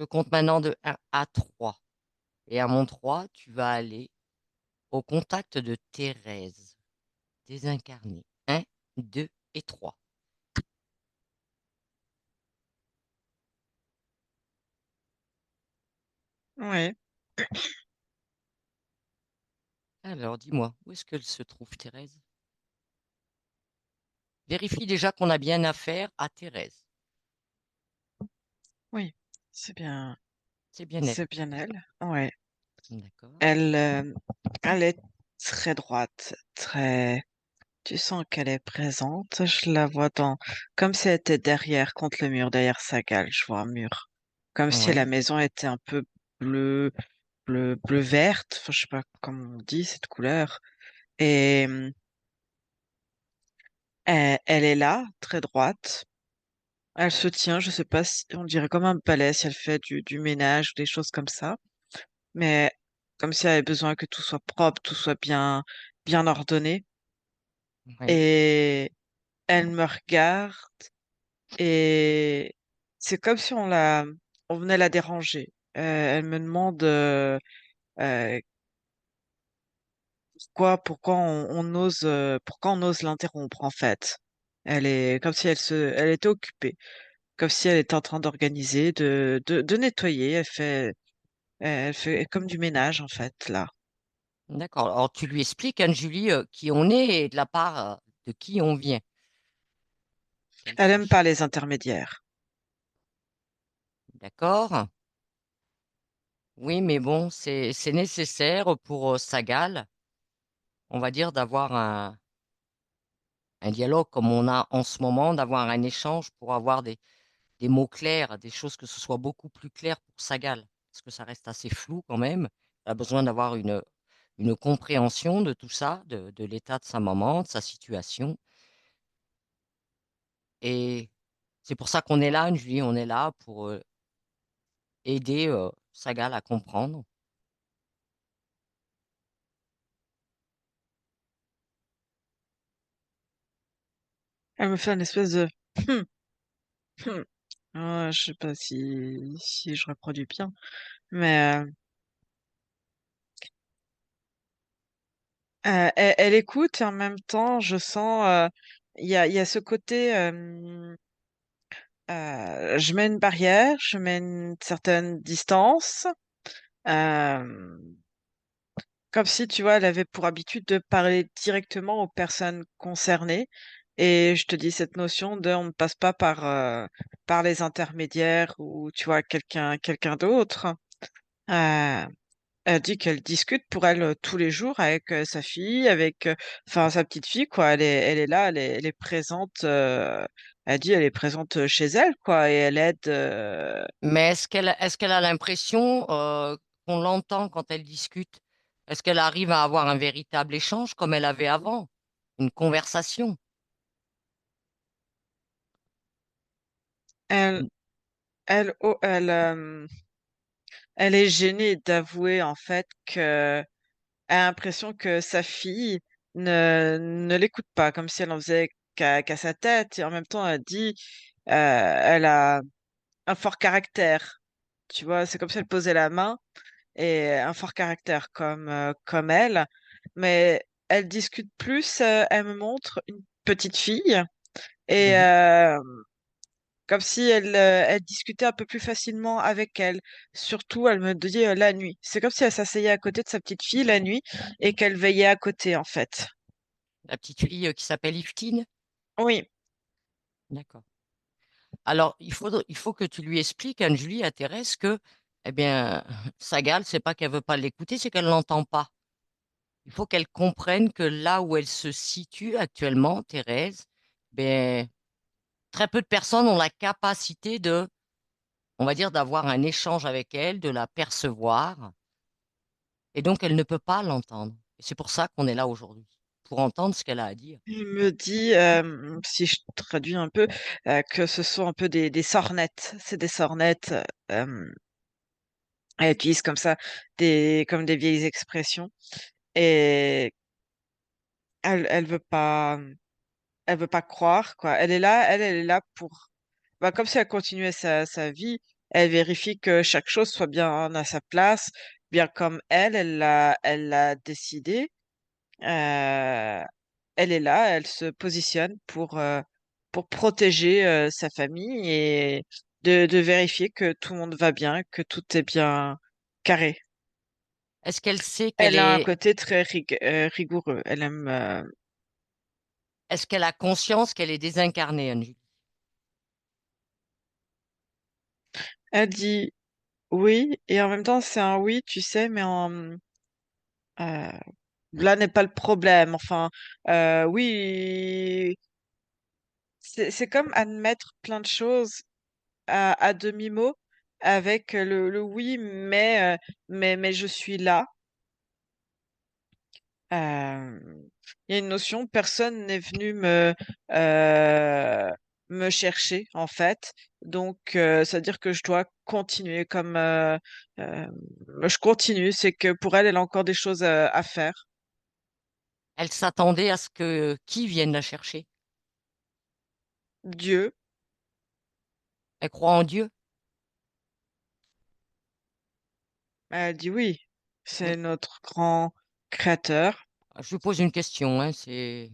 compte maintenant de 1 à 3. Et à mon 3, tu vas aller au contact de Thérèse, désincarnée. 1, 2 et 3. Ouais. Alors, dis-moi, où est-ce qu'elle se trouve, Thérèse? Vérifie déjà qu'on a bien affaire à Thérèse. Oui, c'est bien, C'est bien elle. c'est bien elle. Ouais. D'accord. Elle, elle est très droite, très. Tu sens qu'elle est présente. Je la vois comme si elle était derrière, contre le mur, derrière sa gale. Je vois un mur. Comme si la Ouais. maison était un peu bleu, bleu verte. Enfin, je sais pas comment on dit cette couleur. Et elle est là, très droite. Elle se tient, je sais pas si on dirait comme un palais si elle fait du ménage ou des choses comme ça. Mais comme si elle avait besoin que tout soit propre, tout soit bien ordonné. Oui. Et elle me regarde et c'est comme si on venait la déranger. Elle me demande euh, pourquoi on ose l'interrompre en fait. Elle est comme si elle était occupée, comme si elle était en train d'organiser, de nettoyer. Elle fait comme du ménage en fait là. D'accord. Alors, tu lui expliques, Anne-Julie, qui on est et de la part de qui on vient. Qu'elle Elle aime sache. pas les intermédiaires. D'accord? Oui, mais bon, c'est nécessaire pour Sagal, on va dire, d'avoir un dialogue comme on a en ce moment, d'avoir un échange pour avoir des mots clairs, des choses que ce soit beaucoup plus clair pour Sagal, parce que ça reste assez flou quand même. Elle a besoin d'avoir une compréhension de tout ça, de l'état de sa maman, de sa situation. Et c'est pour ça qu'on est là, Julie, on est là pour aider Sagal à comprendre. Elle me fait une espèce de hum. Je sais pas si je reproduis bien, mais elle écoute et en même temps, je sens, il y a ce côté, je mets une barrière, je mets une certaine distance, hem, comme si, tu vois, elle avait pour habitude de parler directement aux personnes concernées et je te dis cette notion de on ne passe pas par les intermédiaires ou tu vois, quelqu'un d'autre. Heu Elle dit qu'elle discute pour elle, tous les jours avec, sa fille, avec, enfin sa petite fille quoi. Elle est là, elle est présente, elle dit elle est présente, chez elle quoi et elle aide, Mais est-ce qu'elle a l'impression qu'on l'entend quand elle discute? Est-ce qu'elle arrive à avoir un véritable échange comme elle avait avant? Une conversation? elle elle est gênée d'avouer en fait qu'elle a l'impression que sa fille ne l'écoute pas, comme si elle en faisait qu'à sa tête et en même temps elle dit, elle a un fort caractère. Tu vois? C'est comme si elle posait la main et un fort caractère comme elle, mais elle discute plus, elle me montre une petite fille et Mhm. comme si elle discutait un peu plus facilement avec elle. Surtout, elle me dit, la nuit. C'est comme si elle s'asseyait à côté de sa petite fille la nuit et qu'elle veillait à côté, en fait. La petite fille qui s'appelle Yvetine? Oui, D'accord. Alors, il faut que tu lui expliques, Anne-Julie, à Thérèse, que, eh bien, Sagal, c'est pas qu'elle veut pas l'écouter, c'est qu'elle l'entend pas. Il faut qu'elle comprenne que là où elle se situe actuellement, Thérèse, ben, très peu de personnes ont la capacité de, on va dire, d'avoir un échange avec elle, de la percevoir, et donc elle ne peut pas l'entendre. Et c'est pour ça qu'on est là aujourd'hui, pour entendre ce qu'elle a à dire. il me dit, si je traduis un peu, que ce sont un peu des sornettes. C'est des sornettes, elle utilise comme ça comme des vieilles expressions et elle veut pas, elle veut pas croire, quoi. Elle est là pour bah, comme si elle continuait sa vie, elle vérifie que chaque chose soit bien à sa place, bien comme elle l'a décidé. Euh, Elle est là, elle se positionne pour protéger sa famille et de vérifier que tout le monde va bien, que tout est bien carré. Est-ce qu'elle sait qu'elle Elle a un est, côté très rigoureux. Elle aime. est-ce qu'elle a conscience qu'elle est désincarnée, Anne-Julie? Elle dit oui et en même temps c'est un oui, tu sais, mais euh, là n'est pas le problème. Enfin, oui, c'est comme admettre plein de choses à demi-mot avec le oui, mais je suis là. Euh, Il y a une notion, personne n'est venu euh, me chercher, en fait. Donc, ça veut dire que je dois continuer euh, je continue. C'est que pour elle, elle a encore des choses à faire. Elle s'attendait à ce que qui vienne la chercher? Dieu, Elle croit en Dieu? elle dit oui, c'est Oui. notre grand créateur. Je lui pose une question, hein, c'est...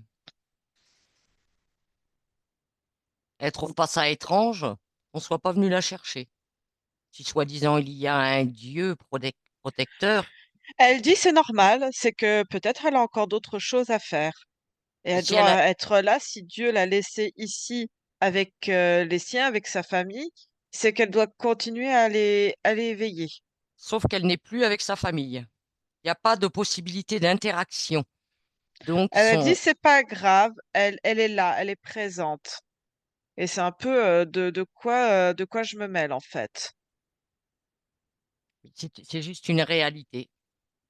Elle trouve pas ça étrange qu'on soit pas venu la chercher? Si soi-disant il y a un Dieu protecteur, Elle dit c'est normal, c'est que peut-être elle a encore d'autres choses à faire. Et et elle si elle doit a... être là si Dieu l'a laissée ici avec les siens, avec sa famille, c'est qu'elle doit continuer à les éveiller. Sauf qu'elle n'est plus avec sa famille. Il n'y a pas de possibilité d'interaction. Donc, ils Elle a dit sont... c'est pas grave, elle est là, elle est présente. Et c'est un peu de quoi je me mêle en fait. c'est juste une réalité.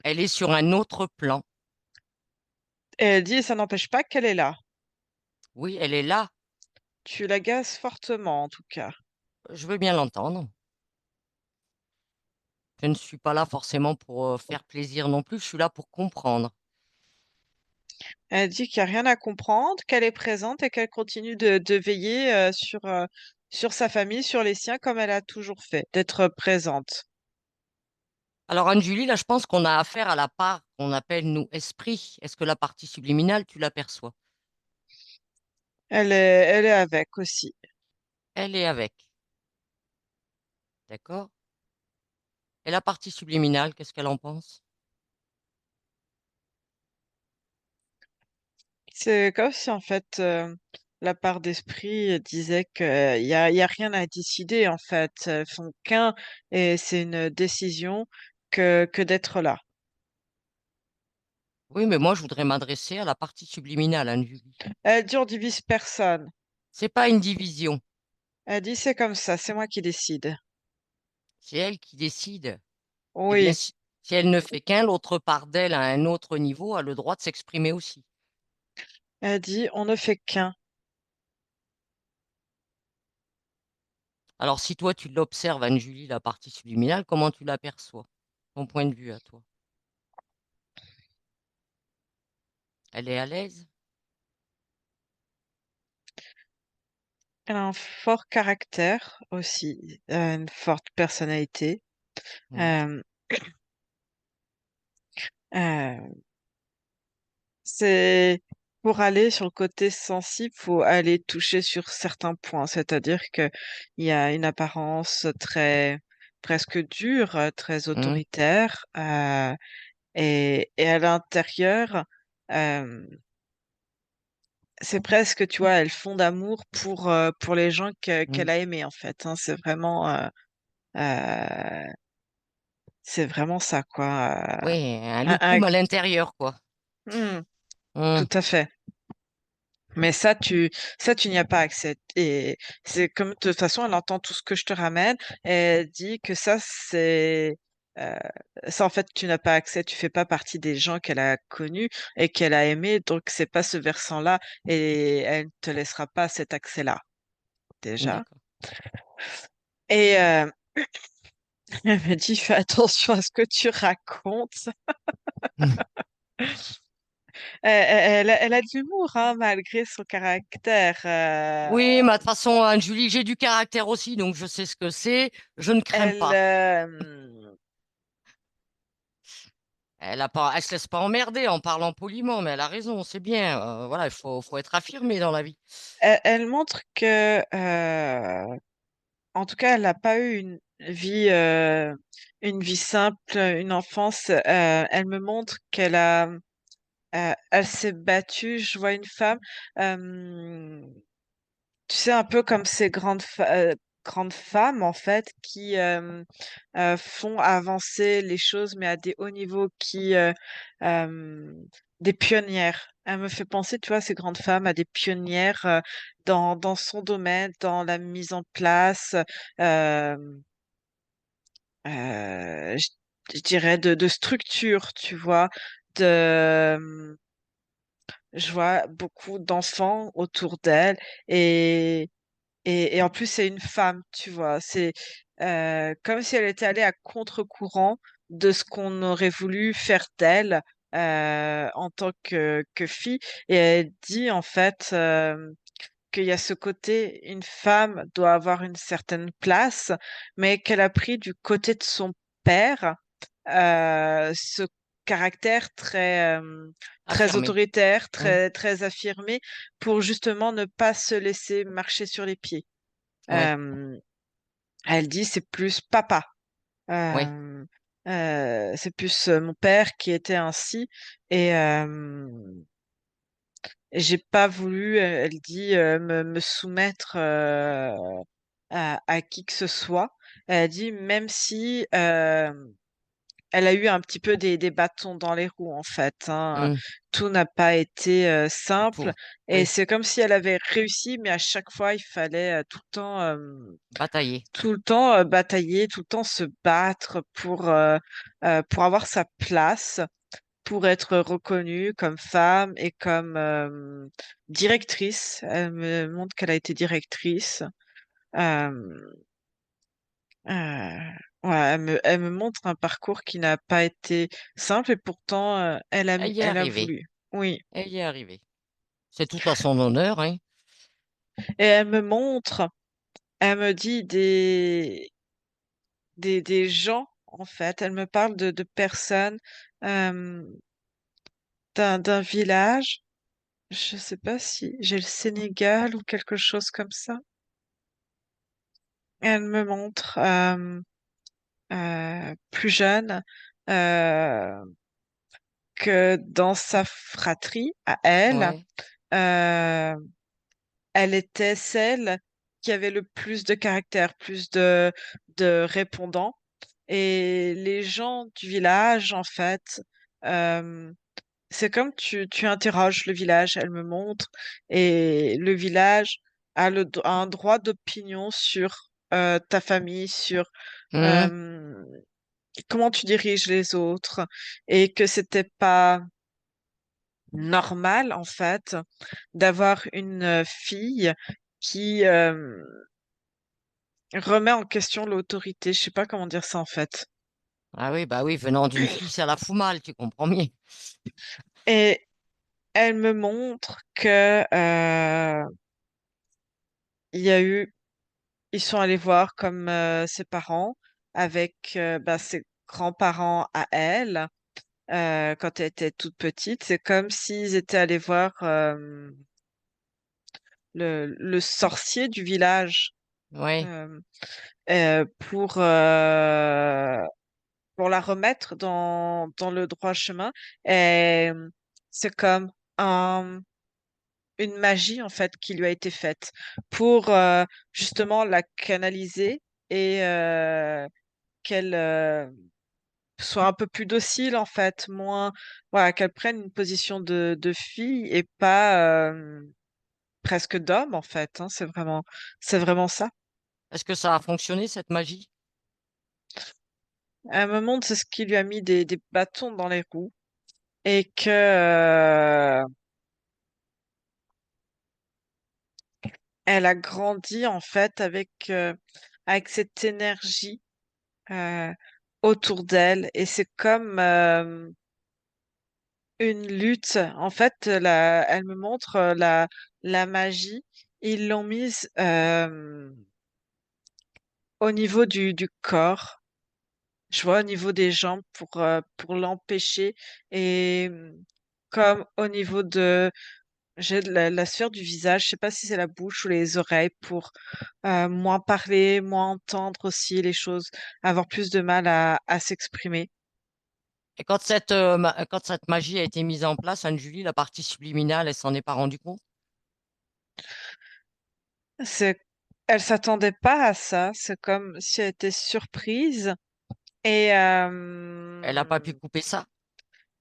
Elle est sur un autre plan. Et elle dit ça n'empêche pas qu'elle est là. Oui, elle est là. Tu l'agaces fortement en tout cas. Je veux bien l'entendre. Je ne suis pas là forcément pour faire plaisir non plus. Je suis là pour comprendre. Elle dit qu'il n'y a rien à comprendre, qu'elle est présente et qu'elle continue de veiller sur sa famille, sur les siens, comme elle a toujours fait, d'être présente. Alors, Anne-Julie, là, je pense qu'on a affaire à la part qu'on appelle, nous, esprit. Est-ce que la partie subliminale, tu l'aperçois? Elle est avec aussi. Elle est avec. D'accord? Et la partie subliminale, qu'est-ce qu'elle en pense? C'est comme si en fait la part d'esprit disait il y a rien à décider en fait. Elles font qu'un et c'est une décision que d'être là. Oui, mais moi, je voudrais m'adresser à la partie subliminale, Anne-Julie. Elle dit on divise personne. C'est pas une division. Elle dit c'est comme ça, c'est moi qui décide. C'est elle qui décide. Eh bien, Oui, si elle ne fait qu'un, l'autre part d'elle à un autre niveau a le droit de s'exprimer aussi. elle dit on ne fait qu'un. Alors, si toi, tu l'observes, Anne-Julie, la partie subliminale, comment tu l'aperçois? Ton point de vue à toi. Elle est à l'aise? Elle a un fort caractère aussi, une forte personnalité. Oui. Euh, euh, C'est pour aller sur le côté sensible, faut aller toucher sur certains points, c'est-à-dire que il y a une apparence très presque dure, très Hum, autoritaire, et à l'intérieur, euh, c'est presque, tu vois, elle fond d'amour pour les gens qu'elle hum. a aimés en fait. Hein. Euh, c'est vraiment ça, quoi. Oui, un Un- loukoum à l'intérieur, quoi. Hmm, Hum, tout à fait. Mais ça, tu n'y as pas accès. Et c'est comme, de toute façon, elle entend tout ce que je te ramène. Et elle dit que euh, ça, en fait, tu n'as pas accès. Tu fais pas partie des gens qu'elle a connus et qu'elle a aimés. Donc, c'est pas ce versant-là. Et elle ne te laissera pas cet accès-là, déjà. d'accord. Et elle me dit, fais attention à ce que tu racontes. Elle a de l'humour, hein, malgré son caractère. Oui, mais de toute façon, Anne-Julie, j'ai du caractère aussi, donc je sais ce que c'est. Je ne crains Elle, pas. Elle se laisse pas emmerder en parlant poliment, mais elle a raison, c'est bien. Voilà, faut être affirmé dans la vie. elle montre que, en tout cas, elle n'a pas eu une vie simple, une enfance. Elle me montre elle s'est battue. Je vois une femme. euh, Tu sais, un peu comme ces grandes femmes, en fait, qui font avancer les choses, mais à des hauts niveaux, euh, des pionnières. Elle me fait penser, tu vois, ces grandes femmes, à des pionnières dans son domaine, dans la mise en place, euh, je, je dirais, de structure, tu vois, de, je vois beaucoup d'enfants autour d'elle et et en plus, c'est une femme, tu vois. C'est comme si elle était allée à contre-courant de ce qu'on aurait voulu faire d'elle en tant que fille. Et elle dit en fait qu'il y a ce côté, une femme doit avoir une certaine place, mais qu'elle a pris du côté de son père ce caractère très Affirmé. autoritaire, Oui, très affirmé, pour justement ne pas se laisser marcher sur les pieds. oui, Euh, Elle dit c'est plus papa. oui. Euh, c'est plus mon père qui était ainsi et j'ai pas voulu, elle dit, me soumettre à qui que ce soit. Elle dit même si elle a eu un petit peu des bâtons dans les roues en fait, hein. Hmm. Tout n'a pas été simple Pour, et oui, c'est comme si elle avait réussi, mais à chaque fois il fallait batailler. tout le temps batailler, tout le temps se battre pour avoir sa place, pour être reconnue comme femme et comme directrice. Elle me montre qu'elle a été directrice. Euh, euh, ouais, elle me montre un parcours qui n'a pas été simple et pourtant Elle y est elle a arrivée. voulu. Oui. Elle y est arrivée. C'est tout à son honneur, hein. Et elle me montre, elle me dit des gens, en fait. Elle me parle de personnes. euh, d'un village. Je sais pas si j'ai le Sénégal ou quelque chose comme ça. Elle me montre plus jeune euh, que dans sa fratrie, à elle, Ouais. euh, elle était celle qui avait le plus de caractère, de répondants. Et les gens du village, en fait, euh, c'est comme tu interroges le village, elle me montre, et le village a un droit d'opinion sur ta famille, sur Hmm. euh, comment tu diriges les autres, et que c'était pas normal, en fait, d'avoir une fille qui remet en question l'autorité. Je sais pas comment dire ça, en fait. Ah oui, bah oui, venant d'une fille, ça la fout mal, tu comprends bien. Et elle me montre que il y a eu ils sont allés voir comme ses parents avec bah, ses grands-parents à elle quand elle était toute petite. C'est comme s'ils étaient allés voir le sorcier du village Oui. euh, pour la remettre dans le droit chemin. Et c'est comme une magie en fait qui lui a été faite pour justement la canaliser et qu'elle soit un peu plus docile en fait, moins voilà, qu'elle prenne une position de fille et pas presque d'homme en fait, hein, c'est vraiment ça. Est-ce que ça a fonctionné, cette magie? À un moment, c'est ce qui lui a mis des bâtons dans les roues et que elle a grandi en fait avec cette énergie euh, autour d'elle et c'est comme une lutte. En fait, elle me montre la magie. Ils l'ont mise au niveau du corps. Je vois au niveau des jambes pour l'empêcher. Et comme au niveau j'ai de la sphère du visage, je sais pas si c'est la bouche ou les oreilles, pour moins parler, moins entendre aussi les choses, avoir plus de mal à s'exprimer. Et quand cette magie a été mise en place, Anne-Julie, la partie subliminale, elle s'en est pas rendue compte? C'est, Elle s'attendait pas à ça. C'est comme si elle était surprise. Et Elle n'a pas pu couper ça?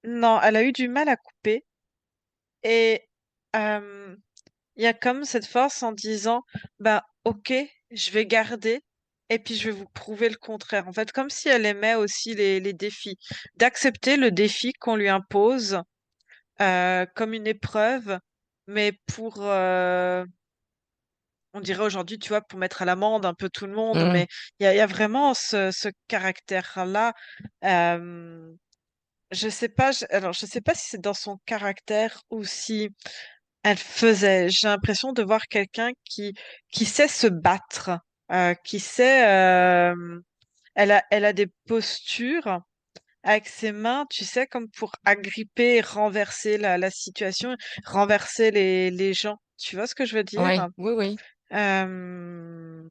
non, elle a eu du mal à couper. Et euh, il y a comme cette force en disant, bah ok, je vais garder. Et puis je vais vous prouver le contraire. En fait, comme si elle aimait aussi les défis, d'accepter le défi qu'on lui impose comme une épreuve, mais on dirait aujourd'hui, tu vois, pour mettre à l'amende un peu tout le monde, Hmm. mais il y a vraiment ce caractère-là. Euh, je sais pas, alors je sais pas si c'est dans son caractère ou si elle faisait. J'ai l'impression de voir quelqu'un qui sait se battre, qui sait. Elle a des postures avec ses mains, tu sais, comme pour agripper et renverser la situation, renverser les gens. Tu vois ce que je veux dire? Oui, oui, oui. Euh,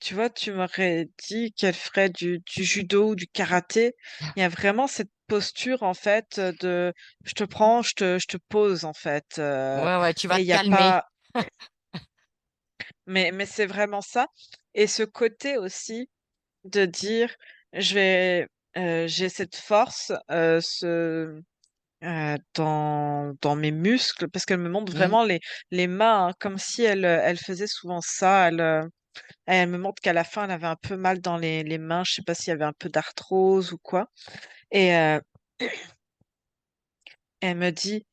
Tu vois, tu m'aurais dit qu'elle ferait du judo ou du karaté. Il y a vraiment cette posture, en fait, de je te prends, je te pose, en fait. Ouais, ouais, tu vas Et il te n'y a calmer. pas. Mais c'est vraiment ça. Et ce côté aussi de dire, je vais, j'ai cette force, dans mes muscles, parce qu'elle me montre Hmm. vraiment les mains, hein, comme si elle faisait souvent ça. Elle me montre qu'à la fin, elle avait un peu mal dans les mains. Je sais pas s'il y avait un peu d'arthrose ou quoi. Et elle me dit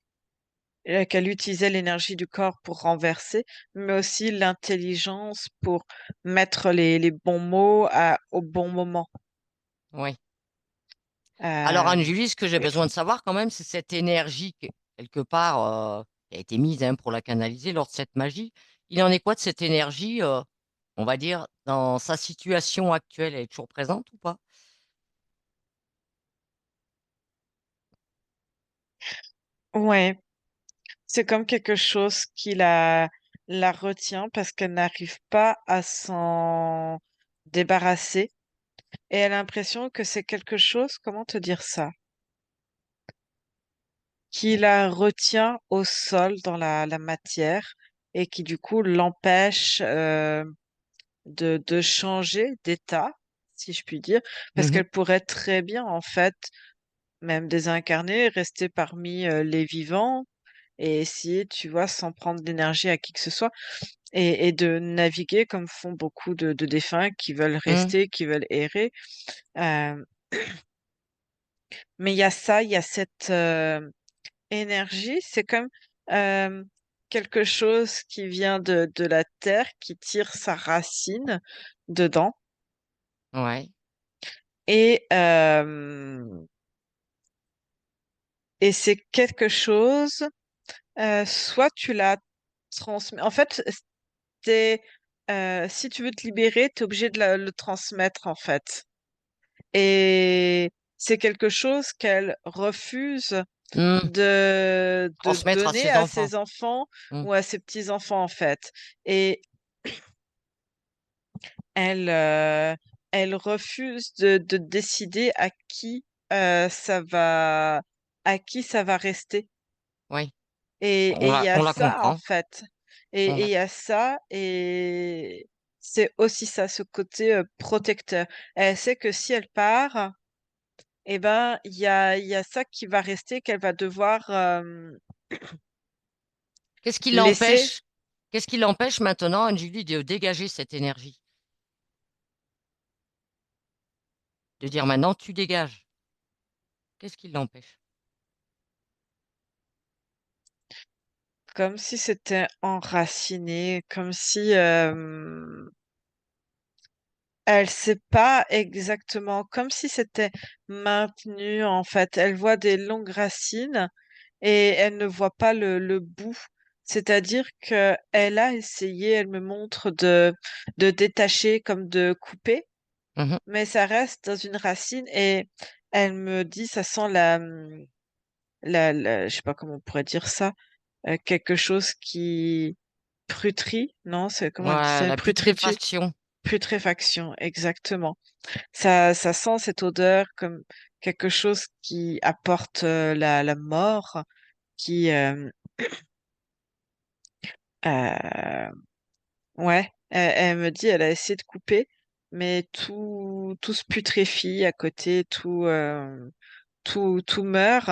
qu'elle utilisait l'énergie du corps pour renverser, mais aussi l'intelligence pour mettre les bons mots au bon moment. Oui. Alors, Euh, Anne-Julie, ce que j'ai besoin de savoir quand même, c'est cette énergie quelque part, qui a été mise pour la canaliser lors de cette magie. Il en est quoi de cette énergie, on va dire, dans sa situation actuelle? Elle est toujours présente ou pas? ouais, c'est comme quelque chose la retient parce qu'elle n'arrive pas à s'en débarrasser. Et elle a l'impression que c'est quelque chose, comment te dire ça, qui la retient au sol dans la matière et qui du coup l'empêche de changer d'état, si je puis dire, parce Mhm. qu'elle pourrait très bien, en fait, même désincarner, rester parmi les vivants et essayer, tu vois, sans prendre d'énergie à qui que ce soit et de naviguer comme font beaucoup de défunts qui veulent Hmm. rester, qui veulent errer. Euh, mais il y a ça, il y a cette énergie, c'est comme euh, quelque chose qui vient de la terre, qui tire sa racine dedans. Ouais, Et, euh, et c'est quelque chose, soit tu la transmets. En fait, si tu veux te libérer, tu es obligé de le transmettre, en fait. Et c'est quelque chose qu'elle refuse Hmm. de Transmettre à donner ses à enfants. ses enfants Hmm. ou à ses petits-enfants, en fait. Et elle, euh, elle refuse de décider à qui ça va rester. Oui, Et il y a on la ça, en comprend. fait. On Et la- il y a ça, et c'est aussi ça, ce côté protecteur. Elle sait que si elle part, eh ben, il y a ça qui va rester, qu'elle va devoir Qu'est-ce qui laisser. l'empêche? Qu'est-ce qui l'empêche maintenant, Anne-Julie, de dégager cette énergie? De dire maintenant, tu dégages. Qu'est-ce qui l'empêche? Comme si c'était enraciné, comme si Elle sait pas exactement, comme si c'était maintenu en fait. Elle voit des longues racines et elle ne voit pas le bout. C'est-à-dire que elle a essayé, elle me montre de détacher, comme de couper, Mhm. mais ça reste dans une racine et elle me dit, ça sent je sais pas comment on pourrait dire ça, quelque chose qui prutrie, non, c'est comment elle Ouais, disait, la putréfaction. putréfaction, exactement. Ça sent cette odeur comme quelque chose qui apporte la mort, qui, euh, ouais, elle me dit, elle a essayé de couper, mais tout se putréfie à côté, tout meurt.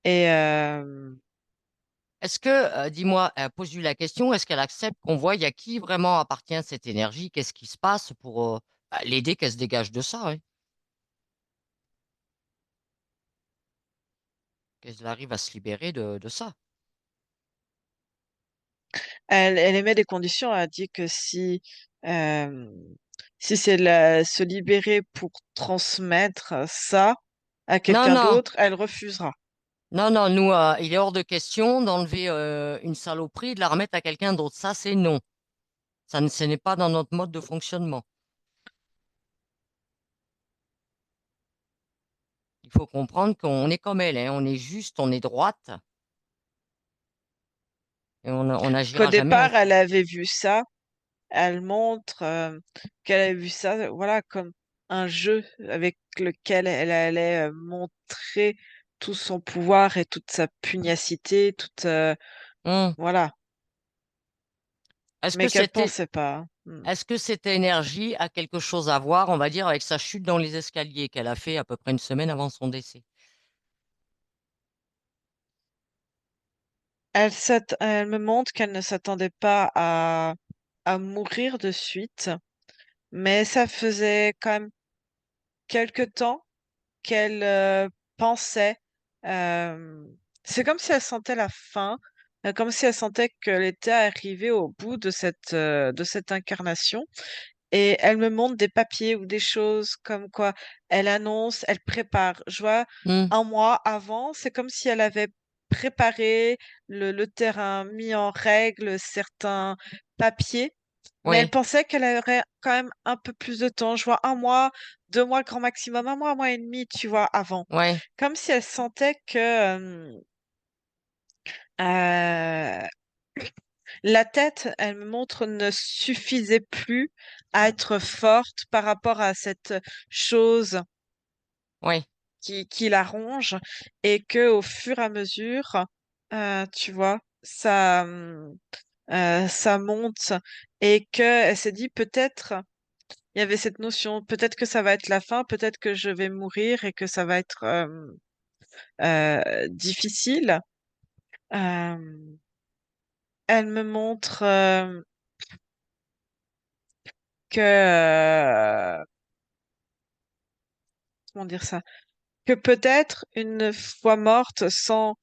Et Est-ce que, dis-moi, pose-lui la question, est-ce qu'elle accepte qu'on voie à qui vraiment appartient cette énergie? Qu'est-ce qui se passe pour l'aider qu'elle se dégage de ça, hein, qu'elle arrive à se libérer de ça? elle émet des conditions. Elle dit que euh, si c'est se libérer pour transmettre ça à Non, quelqu'un non, d'autre, elle refusera. non, non, nous, il est hors de question d'enlever une saloperie et de la remettre à quelqu'un d'autre. Ça, c'est non. Ce n'est pas dans notre mode de fonctionnement. Il faut comprendre qu'on est comme elle, hein, on est juste, on est droite et on Qu'au n'agira jamais départ, elle ainsi. avait vu ça. Elle montre qu'elle a vu ça, voilà, comme un jeu avec lequel elle allait montrer tout son pouvoir et toute sa pugnacité, Hum. voilà, Est-ce que mais qu'elle c'était, pensait pas, hein. Hmm. est-ce que cette énergie a quelque chose à voir, on va dire, avec sa chute dans les escaliers qu'elle a fait à peu près une semaine avant son décès? Elle me montre qu'elle ne s'attendait pas à mourir de suite, mais ça faisait quand même quelque temps qu'elle pensait. euh, c'est comme si elle sentait la fin, comme si elle sentait qu'elle était arrivée au bout de cette incarnation. Et elle me montre des papiers ou des choses comme quoi elle annonce, elle prépare. Je vois Hum. un mois avant, c'est comme si elle avait préparé le terrain, mis en règle certains papiers, mais elle Oui, pensait qu'elle aurait quand même un peu plus de temps. Je vois un mois, 2 mois grand maximum, un mois et demi, tu vois, avant. oui, Comme si elle sentait que euh, la tête, elle me montre, ne suffisait plus à être forte par rapport à cette chose oui, qui la ronge et que au fur et à mesure, tu vois, ça monte et que elle s'est dit peut-être, il y avait cette notion, peut-être que ça va être la fin, peut-être que je vais mourir et que ça va être difficile. Euh, Elle me montre que, comment dire ça? Que peut-être une fois morte, sans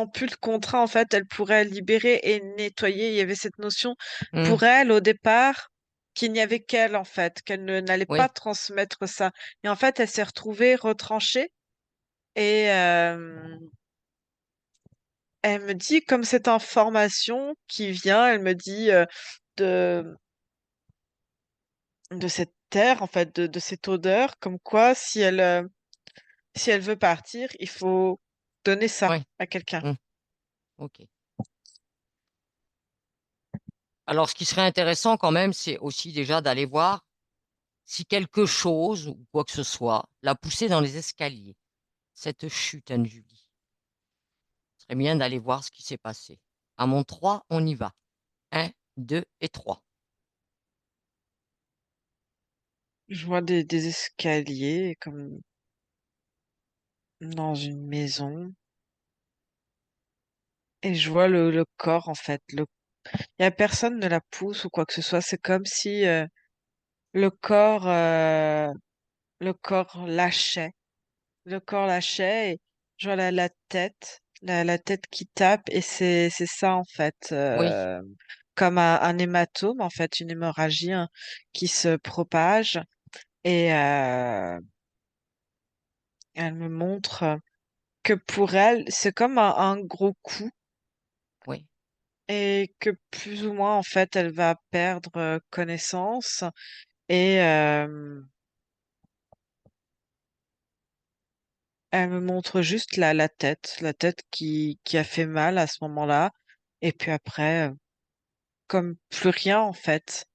plus le contrat, en fait, elle pourrait libérer et nettoyer. Il y avait cette notion hum, pour elle au départ qu'il n'y avait qu'elle, en fait, qu'elle n'allait pas oui, transmettre ça. Et en fait, elle s'est retrouvée retranchée et elle me dit, comme cette information qui vient, elle me dit de, de cette terre, en fait, de cette odeur, comme quoi si elle veut partir, il faut donner ça oui, à quelqu'un. hum, ok. Alors, ce qui serait intéressant quand même, c'est aussi déjà d'aller voir si quelque chose ou quoi que ce soit l'a poussée dans les escaliers. Cette chute, Anne-Julie. Ce serait bien d'aller voir ce qui s'est passé. À mon 3, on y va. Un, 2 et 3. Je vois des escaliers comme dans une maison et je vois le corps en fait. Il y a personne ne la pousse ou quoi que ce soit. C'est comme si le corps, euh, le corps lâchait. Le corps lâchait et je vois la tête, la tête qui tape et c'est ça en fait. Oui, comme un hématome, en fait, une hémorragie hein, qui se propage. Et elle me montre que pour elle, c'est comme un gros coup Oui. et que plus ou moins, en fait, elle va perdre connaissance. Et elle me montre juste la tête qui a fait mal à ce moment-là. Et puis après, comme plus rien, en fait.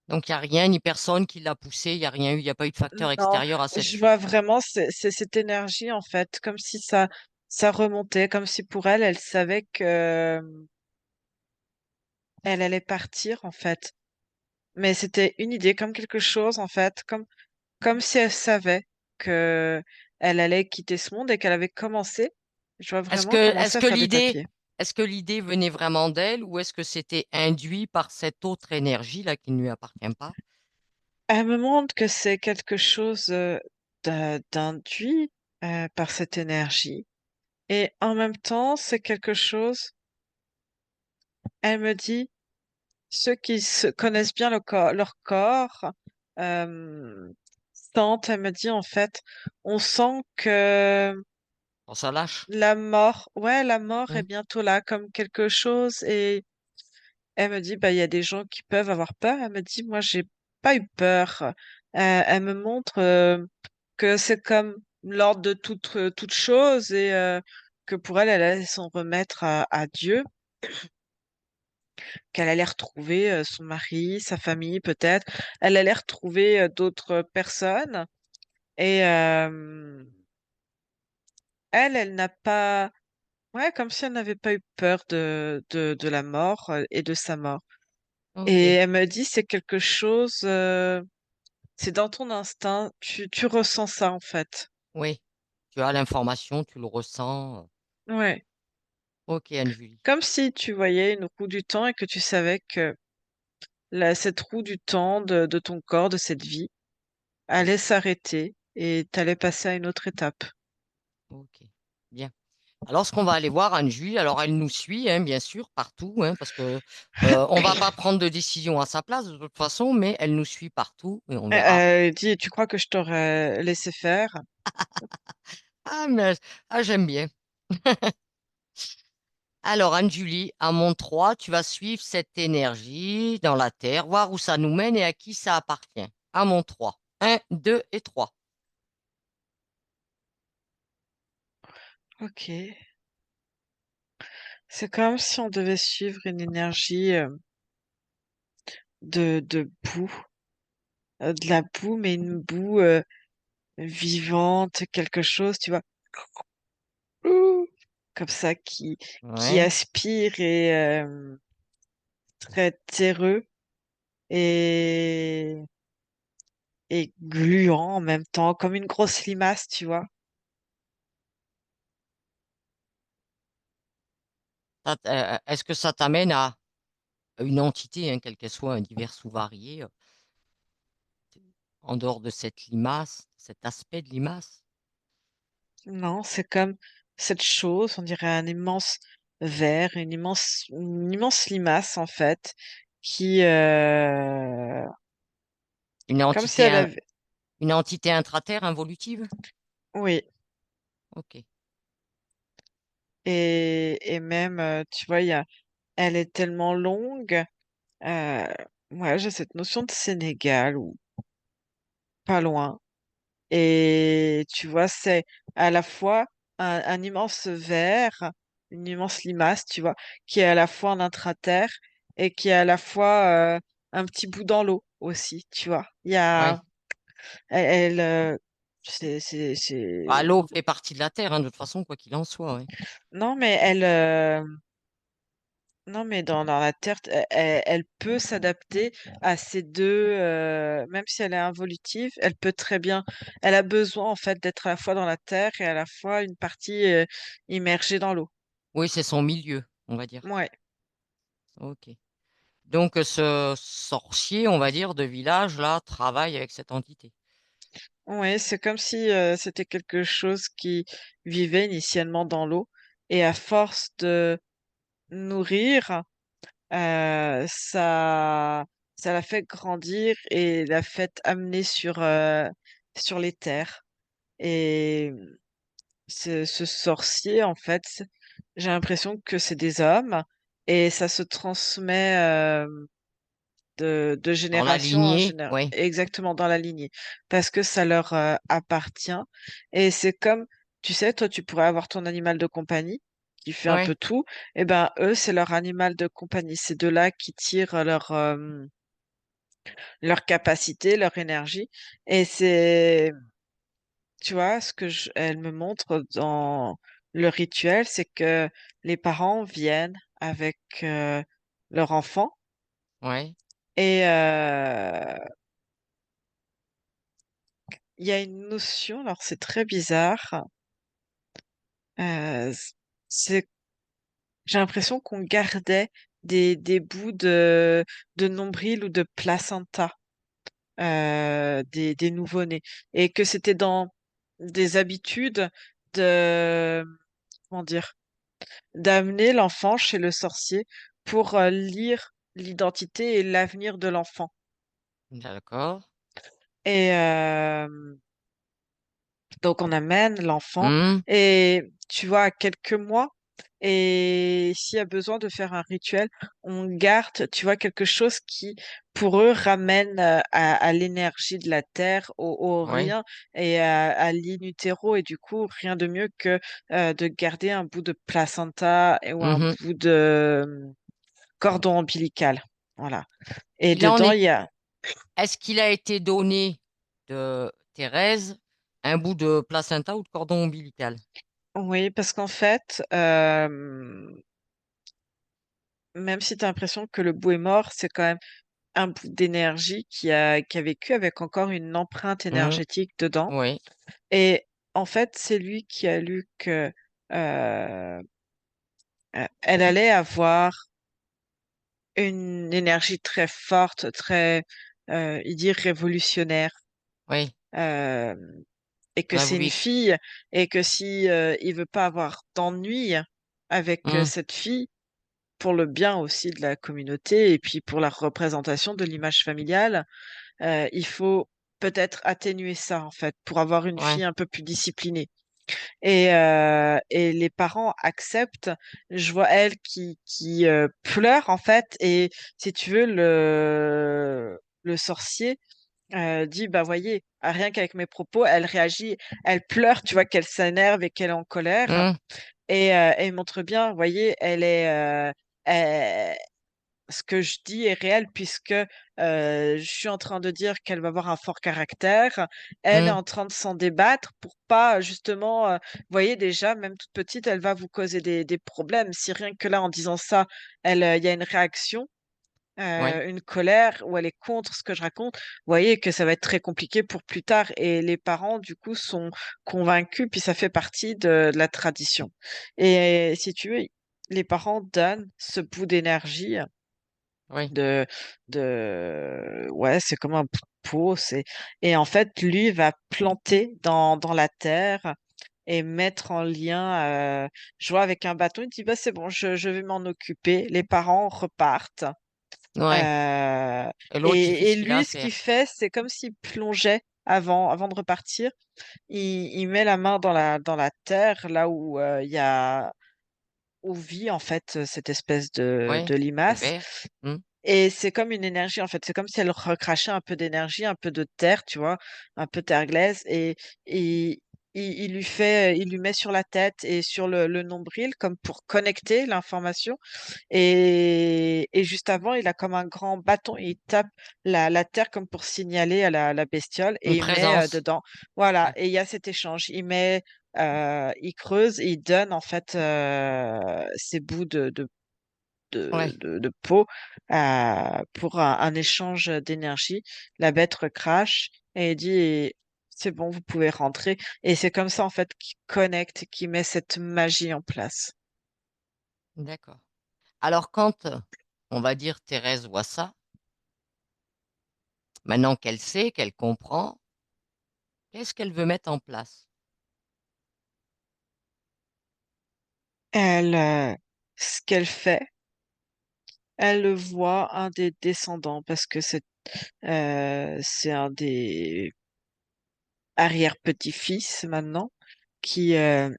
Donc, il n'y a rien ni personne qui l'a poussé, il n'y a rien eu, il n'y a pas eu de facteur Non, extérieur à cette je chute. vois vraiment c'est cette énergie, en fait, comme si ça remontait, comme si pour elle, elle savait que elle allait partir, en fait. Mais c'était une idée, comme quelque chose, en fait, comme si elle savait que elle allait quitter ce monde et qu'elle avait commencé. Je vois vraiment Est-ce commencer à que faire des papiers. est-ce que l'idée venait vraiment d'elle ou est-ce que c'était induit par cette autre énergie là qui ne lui appartient pas? Elle me montre que c'est quelque chose d'induit par cette énergie. Et en même temps, c'est quelque chose, elle me dit, ceux qui se connaissent bien leur corps, euh, sentent, elle me dit, en fait, on sent que Bon, ça lâche. la mort est Hein. bientôt là, comme quelque chose. Et elle me dit, bah, il y a des gens qui peuvent avoir peur. Elle me dit, moi, j'ai pas eu peur. Elle me montre que c'est comme l'ordre de toute chose et que pour elle, elle allait s'en remettre à Dieu, qu'elle allait retrouver son mari, sa famille peut-être. Elle allait retrouver d'autres personnes et elle n'a pas, ouais, comme si elle n'avait pas eu peur de la mort et de sa mort. Et Ok. elle me dit, c'est quelque chose, c'est dans ton instinct, tu ressens ça en fait. Oui. Tu as l'information, tu le ressens. Ouais. Ok, Anne-Julie. Comme si tu voyais une roue du temps et que tu savais que cette roue du temps de ton corps, de cette vie, allait s'arrêter et t'allais passer à une autre étape. Ok. Bien. Alors, ce qu'on va aller voir, Anne-Julie, alors elle nous suit, hein, bien sûr, partout, hein, parce que on va pas prendre de décision à sa place de toute façon, mais elle nous suit partout et on verra. Dis, tu crois que je t'aurais laissé faire? Ah, mais j'aime bien. Alors, Anne-Julie, à mon 3, tu vas suivre cette énergie dans la Terre, voir où ça nous mène et à qui ça appartient. À mon 3. 1, 2 et 3. Ok. C'est comme si on devait suivre une énergie de boue, de la boue, mais une boue vivante, quelque chose, tu vois, ouh, comme ça qui Ouais. aspire et très terreux et, et gluant en même temps, comme une grosse limace, tu vois. Est-ce que ça t'amène à une entité, hein, quelle qu'elle soit, hein, diverse ou variée, en dehors de cette limace, cet aspect de limace? Non, c'est comme cette chose, on dirait un immense ver, une immense limace en fait, qui, Une comme si entité, elle avait, une entité intraterre involutive? oui, Ok. et même, tu vois, elle est tellement longue, euh, ouais, j'ai cette notion de Sénégal ou pas loin, et tu vois, c'est à la fois un immense ver, une immense limace, tu vois, qui est à la fois en intraterre et qui est à la fois un petit bout dans l'eau aussi, tu vois. Il y Ouais. a, elle, Bah, l'eau fait partie de la Terre, hein, de toute façon, quoi qu'il en soit. Ouais. non, mais non, mais dans la Terre, elle peut s'adapter à ces deux, même si elle est involutive, elle peut très bien, elle a besoin en fait d'être à la fois dans la Terre et à la fois une partie immergée dans l'eau. Oui, c'est son milieu, on va dire. Ouais, Ok. Donc, ce sorcier, on va dire, de village, là, travaille avec cette entité. ouais, c'est comme si c'était quelque chose qui vivait initialement dans l'eau et à force de nourrir, ça, ça l'a fait grandir et l'a fait amener sur les terres. Et ce sorcier, en fait, j'ai l'impression que c'est des hommes et ça se transmet de Dans la génération en lignée, génération, oui, exactement dans la lignée, parce que ça leur appartient. Et c'est comme, tu sais, toi, tu pourrais avoir ton animal de compagnie qui fait un peu oui. tout. Et ben, eux, c'est leur animal de compagnie. C'est de là qui tirent leur capacité, leur énergie. Et c'est, tu vois, elle me montre dans le rituel, c'est que les parents viennent avec leur enfant Ouais, et il y a une notion, alors c'est très bizarre, c'est j'ai l'impression qu'on gardait des bouts de nombril ou de placenta des nouveau-nés et que c'était dans des habitudes de comment dire d'amener l'enfant chez le sorcier pour lire l'identité et l'avenir de l'enfant. d'accord. Et donc on amène l'enfant Hmm, et tu vois, à quelques mois, et s'il y a besoin de faire un rituel, on garde, tu vois, quelque chose qui, pour eux, ramène à l'énergie de la terre, au oui. rien et à l'in utero. Et du coup, rien de mieux que de garder un bout de placenta ou un Mhm. bout de cordon ombilical. Voilà. Et Il en dedans, est. il y a, Est-ce qu'il a été donné de Thérèse un bout de placenta ou de cordon ombilical? oui, parce qu'en fait, même si tu as l'impression que le bout est mort, c'est quand même un bout d'énergie qui a vécu avec encore une empreinte Hmm, énergétique dedans. oui, Et en fait, c'est lui qui a lu que euh, elle allait avoir une énergie très forte, très, il dit révolutionnaire, oui. euh, et que On a c'est une voulu. fille, et que si il veut pas avoir d'ennui avec Hmm, cette fille, pour le bien aussi de la communauté et puis pour la représentation de l'image familiale, il faut peut-être atténuer ça en fait pour avoir une ouais. fille un peu plus disciplinée. Et les parents acceptent. Je vois elle qui pleure en fait et si tu veux le sorcier dit bah voyez rien qu'avec mes propos elle réagit, elle pleure, tu vois qu'elle s'énerve et qu'elle est en colère Hmm, et elle montre bien, voyez elle- ce que je dis est réel puisque je suis en train de dire qu'elle va avoir un fort caractère. Elle est hmm, en train de s'en débattre pour pas justement, vous voyez déjà, même toute petite, elle va vous causer des problèmes. Si rien que là, en disant ça, il y a une réaction, oui, une colère, ou elle est contre ce que je raconte, vous voyez que ça va être très compliqué pour plus tard. Et les parents, du coup, sont convaincus, puis ça fait partie de la tradition. Et si tu veux, les parents donnent ce bout d'énergie oui. de ouais, c'est comme un pot, et en fait, lui va planter dans la terre et mettre en lien, je vois avec un bâton, il dit: «Bah, c'est bon, je vais m'en occuper». Les parents repartent, Ouais. heu Et l'autre, il fait et ce qu'il a à lui, ce qu'il faire. fait, c'est comme s'il plongeait avant de repartir. Il met la main dans la terre, là il y a où vit, en fait, cette espèce Ouais. de De limace. verre. Hmm, Et c'est comme une énergie, en fait. C'est comme si elle recrachait un peu d'énergie, un peu de terre, tu vois, un peu terre glaise. Et il lui met sur la tête et sur le nombril, comme pour connecter l'information. Et juste avant, il a comme un grand bâton et il tape la terre comme pour signaler à la bestiole une et il met présence. dedans. Voilà. Ouais. Et il y a cet échange. Il creuse et il donne, en fait, ces bouts Ouais. de peau pour un échange d'énergie. La bête recrache et il dit c'est bon, vous pouvez rentrer. Et c'est comme ça en fait qu'il connecte, qu'il met cette magie en place. D'accord. Alors, quand, on va dire, Thérèse voit ça, maintenant qu'elle sait, qu'elle comprend, qu'est-ce qu'elle veut mettre en place? Elle, ce qu'elle fait, elle voit un des descendants parce que c'est un des arrière-petits-fils maintenant qui, euh,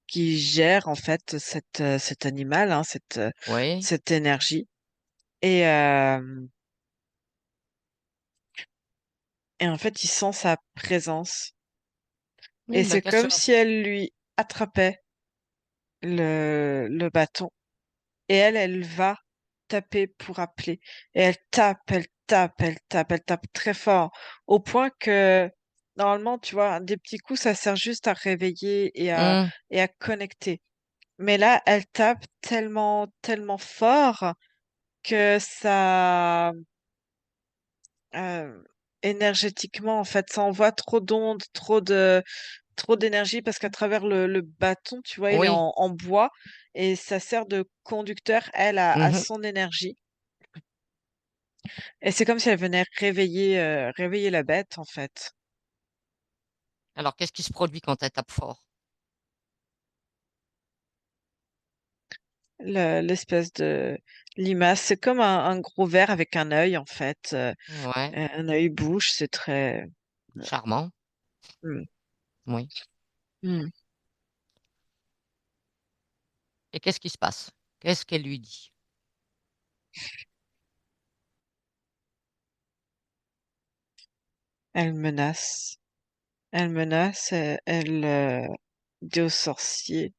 qui gère en fait cet animal, hein, Oui, cette énergie. Et, euh, et en fait, il sent sa présence. Et bah, c'est qu'elle se... comme si elle lui attrapait le bâton. Et elle va taper pour appeler. Et elle tape, elle tape, elle tape, elle tape très fort. Au point que, normalement, tu vois, des petits coups, ça sert juste à réveiller Hum. et à connecter. Mais là, elle tape tellement, tellement fort que ça, euh, énergétiquement, en fait, ça envoie trop d'ondes, trop d'énergie parce qu'à travers le bâton, tu vois, il est Oui. en bois et ça sert de conducteur, elle, à Mhm. son énergie. Et c'est comme si elle venait réveiller la bête, en fait. Alors, qu'est-ce qui se produit quand elle tape fort? L'espèce de limace, c'est comme un gros verre avec un œil, en fait. Ouais, Un œil bouche, c'est très... charmant. Hmm. Oui. Hmm. Et qu'est-ce qui se passe? Qu'est-ce qu'elle lui dit? Elle menace. Elle menace, elle dit au sorcier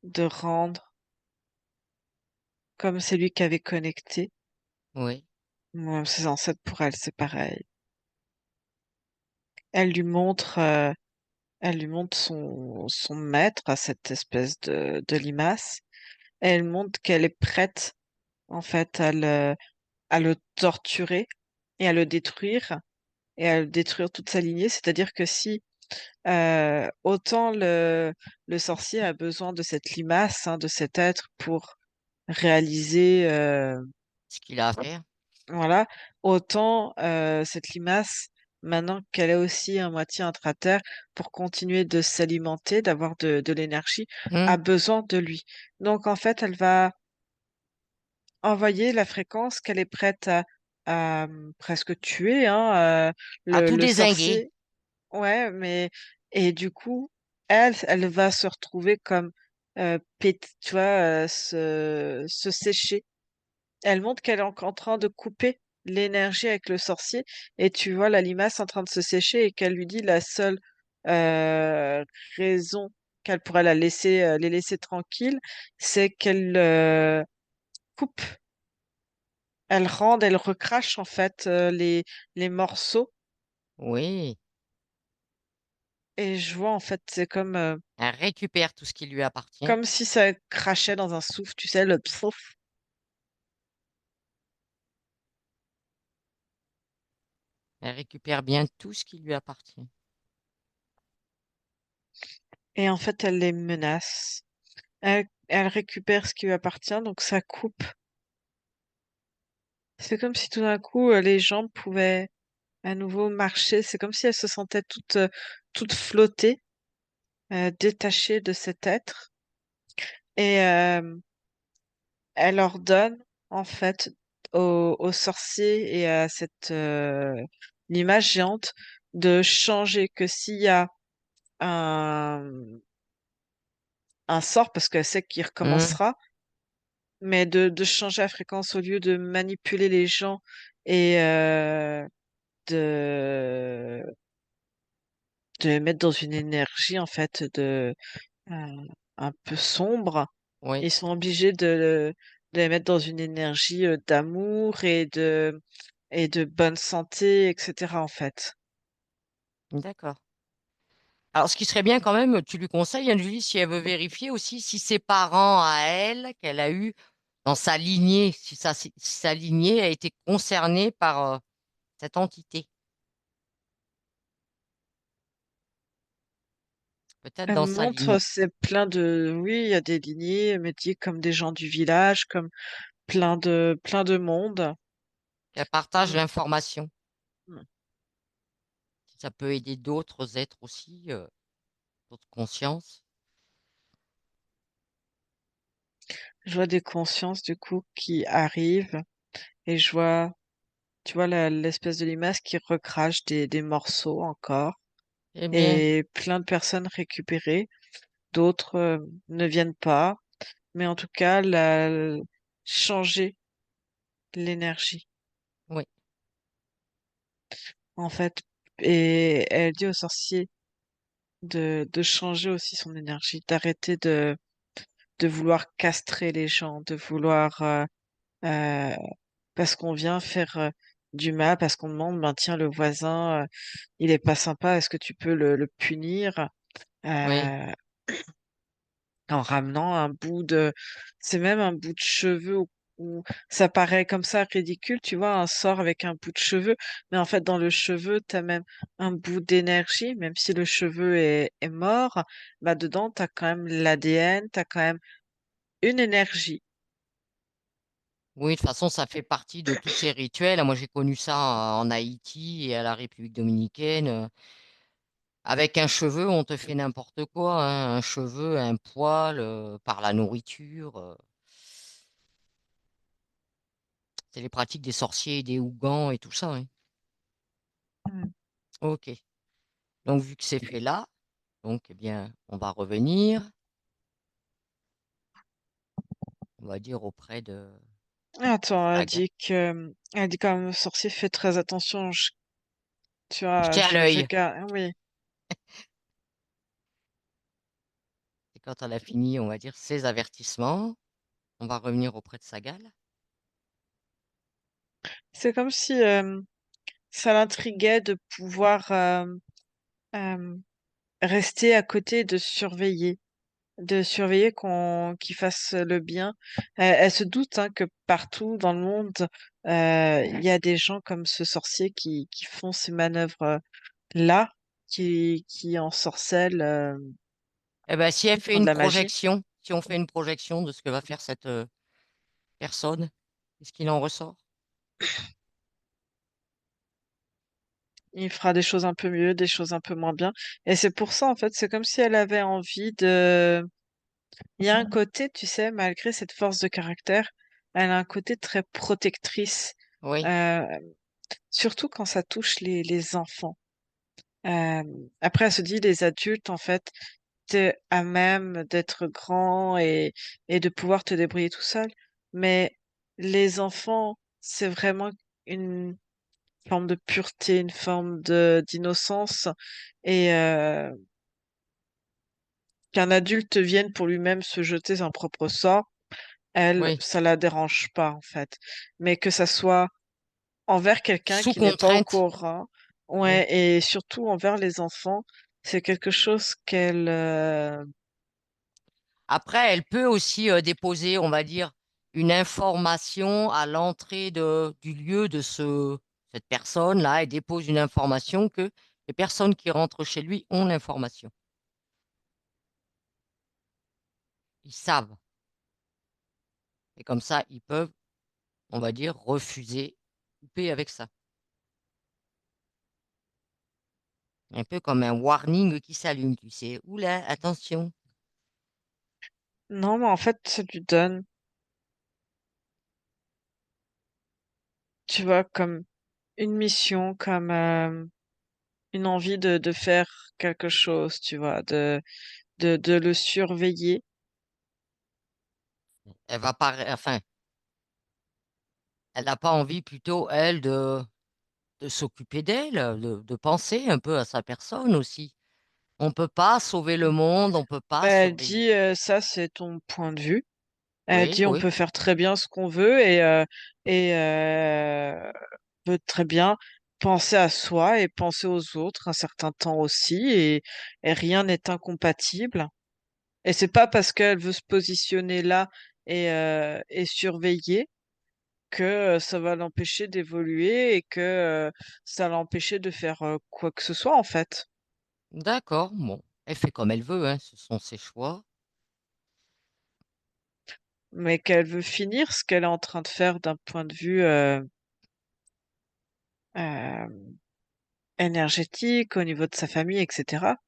de rendre comme c'est lui qui avait connecté. Oui, Moi, ses ancêtres, pour elle, c'est pareil. Elle lui montre, euh, elle lui montre son maître à cette espèce de limace. Elle montre qu'elle est prête, en fait, à le torturer et à le détruire et à le détruire toute sa lignée. C'est-à-dire que si autant le sorcier a besoin de cette limace, hein, de cet être pour réaliser, ce qu'il a à faire. voilà, autant cette limace, maintenant qu'elle est aussi à moitié intra-terre, pour continuer de s'alimenter, d'avoir de l'énergie, a Hum. besoin de lui. Donc en fait, elle va envoyer la fréquence qu'elle est prête à presque tuer, hein, À tout le dézinguer. sorcier. Ouais, mais et du coup, elle va se retrouver comme tu vois, se sécher. Elle montre qu'elle est encore en train de couper l'énergie avec le sorcier et tu vois la limace en train de se sécher et qu'elle lui dit la seule euh, raison qu'elle pourrait les laisser tranquilles, c'est qu'elle coupe, elle rende, elle recrache en fait les morceaux Oui, et je vois en fait c'est elle récupère tout ce qui lui appartient. comme si ça crachait dans un souffle, tu sais, le psouf. Elle récupère bien tout ce qui lui appartient. Et en fait elle les menace. Elle récupère ce qui lui appartient, donc ça coupe. C'est comme si tout d'un coup, les jambes pouvaient à nouveau marcher. C'est comme si elle se sentait toute flottée, détachée de cet être. Et elle ordonne, en fait, au sorcier et à cette l'image géante de changer, que s'il y a un, un sort, parce qu'elle sait qu'il Hum. recommencera, mais de changer la fréquence au lieu de manipuler les gens et de de les mettre dans une énergie en fait euh, un peu sombre. Oui, Ils sont obligés de les mettre dans une énergie d'amour et de bonne santé, etc. en fait. d'accord. Alors, ce qui serait bien quand même, tu lui conseilles, Anne-Julie, si elle veut vérifier aussi si ses parents à elle, qu'elle a eu dans sa lignée, si sa lignée a été concernée par cette entité. Peut-être Elle dans me sa montre, lignée. c'est plein oui, il y a des lignées, elle me dit comme des gens du village, comme plein de monde. Qu'elle partage Mm. l'information. Mm. Si ça peut aider d'autres êtres aussi, d'autres consciences. Je vois des consciences du coup qui arrivent et je vois, tu vois, l'espèce de limace qui recrache des morceaux encore Eh bien, et plein de personnes récupérées, d'autres ne viennent pas, mais en tout cas, changer l'énergie oui, en fait. Et elle dit au sorcier de changer aussi son énergie, d'arrêter de vouloir castrer les gens, de vouloir euh, parce qu'on vient faire du mal, parce qu'on demande, ben tiens, le voisin, il est pas sympa, est-ce que tu peux le punir oui, euh, en ramenant un bout de, c'est même un bout de cheveux où ça paraît comme ça ridicule, tu vois, un sort avec un bout de cheveux, mais en fait dans le cheveu, t'as même un bout d'énergie, même si le cheveu est mort, bah dedans t'as quand même l'ADN, t'as quand même une énergie. oui. De toute façon, ça fait partie de tous ces rituels. Moi, j'ai connu ça en Haïti et à la République dominicaine. Avec un cheveu, on te fait n'importe quoi, hein. Un cheveu, un poil, par la nourriture. C'est les pratiques des sorciers et des Ougans et tout ça, hein. Mm. Ok. Donc, vu que c'est fait là, donc, eh bien, on va revenir, on va dire, auprès de Attends, Saga. elle dit quand même, sorcier, fais très attention, tu vois, Jeter à je l'œil. garde, ah oui, Et quand elle a fini, on va dire, ses avertissements, on va revenir auprès de Sagal. c'est comme si ça l'intriguait de pouvoir euh, rester à côté et de surveiller qu'il fasse le bien. Elle se doute hein, que partout dans le monde, il y a des gens comme ce sorcier qui font ces manœuvres là, qui ensorcellent, Eh ben, si elle qui fait font de une la magie. projection, si on fait une projection de ce que va faire cette personne, qu'est-ce qu'il en ressort? Il fera des choses un peu mieux, des choses un peu moins bien. Et c'est pour ça, en fait, c'est comme si elle avait envie de... Il y a un côté, tu sais, malgré cette force de caractère, elle a un côté très protectrice, Oui, euh, surtout quand ça touche les enfants. Euh, après, elle se dit, les adultes, en fait, t'es à même d'être grand et de pouvoir te débrouiller tout seul. Mais les enfants, c'est vraiment une forme de pureté, une forme de d'innocence. Et qu'un adulte vienne pour lui-même se jeter son propre sort, elle, oui. ça la dérange pas, en fait. Mais que ça soit envers quelqu'un Sous qui n'est pas au contrainte. courant, Oui. ouais, et surtout envers les enfants, c'est quelque chose qu'elle Après, elle peut aussi déposer, on va dire, une information à l'entrée du lieu de cette personne-là. Elle dépose une information que les personnes qui rentrent chez lui ont l'information. Ils savent. Et comme ça, ils peuvent, on va dire, refuser, couper avec ça. Un peu comme un warning qui s'allume, tu sais. Oula, attention. non, mais en fait, ça lui donne, tu vois, comme une mission, comme une envie de faire quelque chose, tu vois, de le surveiller. Elle va pas, enfin, elle n'a pas envie plutôt, elle, de s'occuper d'elle, de penser un peu à sa personne aussi. On peut pas sauver le monde, on peut pas Elle surveiller. dit, ça, c'est ton point de vue. Elle Oui, dit, on oui, peut faire très bien ce qu'on veut et peut très bien penser à soi et penser aux autres un certain temps aussi et rien n'est incompatible. Et c'est pas parce qu'elle veut se positionner là et surveiller que ça va l'empêcher d'évoluer et que ça va l'empêcher de faire quoi que ce soit en fait. d'accord, bon. Elle fait comme elle veut, hein, ce sont ses choix. Mais qu'elle veut finir ce qu'elle est en train de faire d'un point de vue euh, énergétique au niveau de sa famille, etc.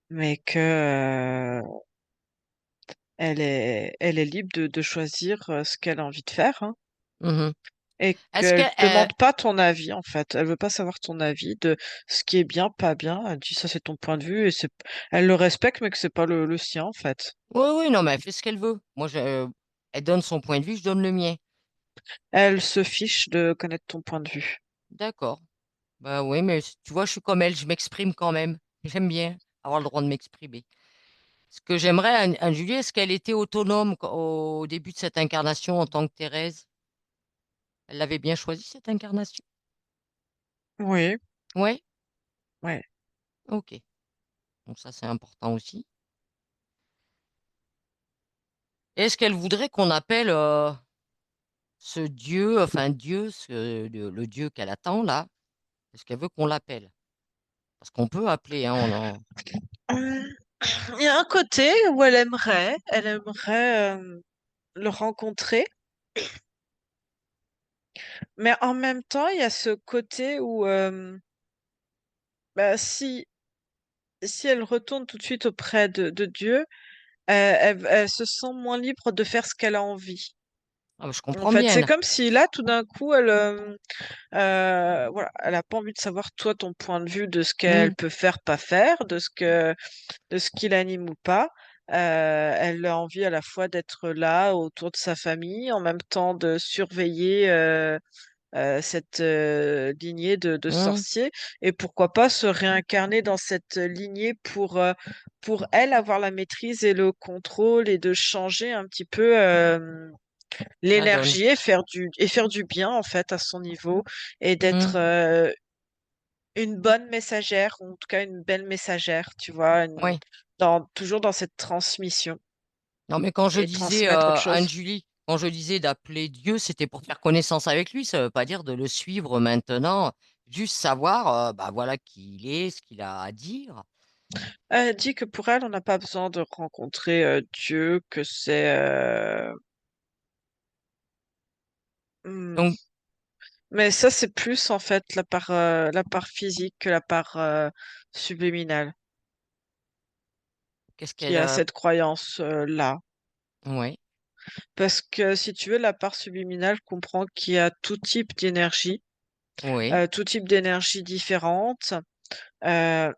Mais que elle est libre de choisir ce qu'elle a envie de faire, hein, Mhm. et Est-ce qu'elle que, demande pas ton avis en fait. Elle veut pas savoir ton avis de ce qui est bien, pas bien. Elle dit ça c'est ton point de vue et elle le respecte mais que c'est pas le sien en fait. oui, oui, non, mais elle fait ce qu'elle veut. Moi, elle donne son point de vue, je donne le mien. Elle se fiche de connaître ton point de vue. D'accord. Bah oui, mais tu vois, je suis comme elle, je m'exprime quand même. J'aime bien avoir le droit de m'exprimer. Ce que j'aimerais, Julie, est-ce qu'elle était autonome au début de cette incarnation en tant que Thérèse? Elle l'avait bien choisi, cette incarnation? Oui, Oui, ouais. ok. Donc ça, c'est important aussi. Est-ce qu'elle voudrait qu'on appelle ce Dieu, enfin Dieu, le Dieu qu'elle attend là, est-ce qu'elle veut qu'on l'appelle? Parce qu'on peut appeler, hein, Euh, Il y a un côté où elle aimerait le rencontrer, mais en même temps, il y a ce côté où bah, si elle retourne tout de suite auprès de Dieu, elle se sent moins libre de faire ce qu'elle a envie. Ah, je En comprends fait, c'est bien. comme si là, tout d'un coup, voilà, elle a pas envie de savoir toi ton point de vue de ce qu'elle Hmm, peut faire, pas faire, de ce qui l'anime ou pas. Elle a envie à la fois d'être là autour de sa famille, en même temps de surveiller cette lignée de hmm, sorciers, et pourquoi pas se réincarner dans cette lignée pour elle avoir la maîtrise et le contrôle et de changer un petit peu la donne. l'énergie et faire du bien en fait à son niveau et d'être Hmm, une bonne messagère, ou en tout cas une belle messagère, tu vois, oui. toujours dans cette transmission Non, mais quand je et disais, transmettre autre chose. Anne-Julie, quand je disais d'appeler Dieu, c'était pour faire connaissance avec lui. Ça ne veut pas dire de le suivre maintenant. Juste savoir, bah voilà qui il est, ce qu'il a à dire. Elle dit que pour elle, on n'a pas besoin de rencontrer Dieu, que c'est hmm, Donc, mais ça, c'est plus en fait la part physique que la part subliminale qu'est-ce qui qu'elle a a? cette croyance là. Oui, Parce que si tu veux, la part subliminale comprend qu'il y a oui, tout type d'énergie différente, euh,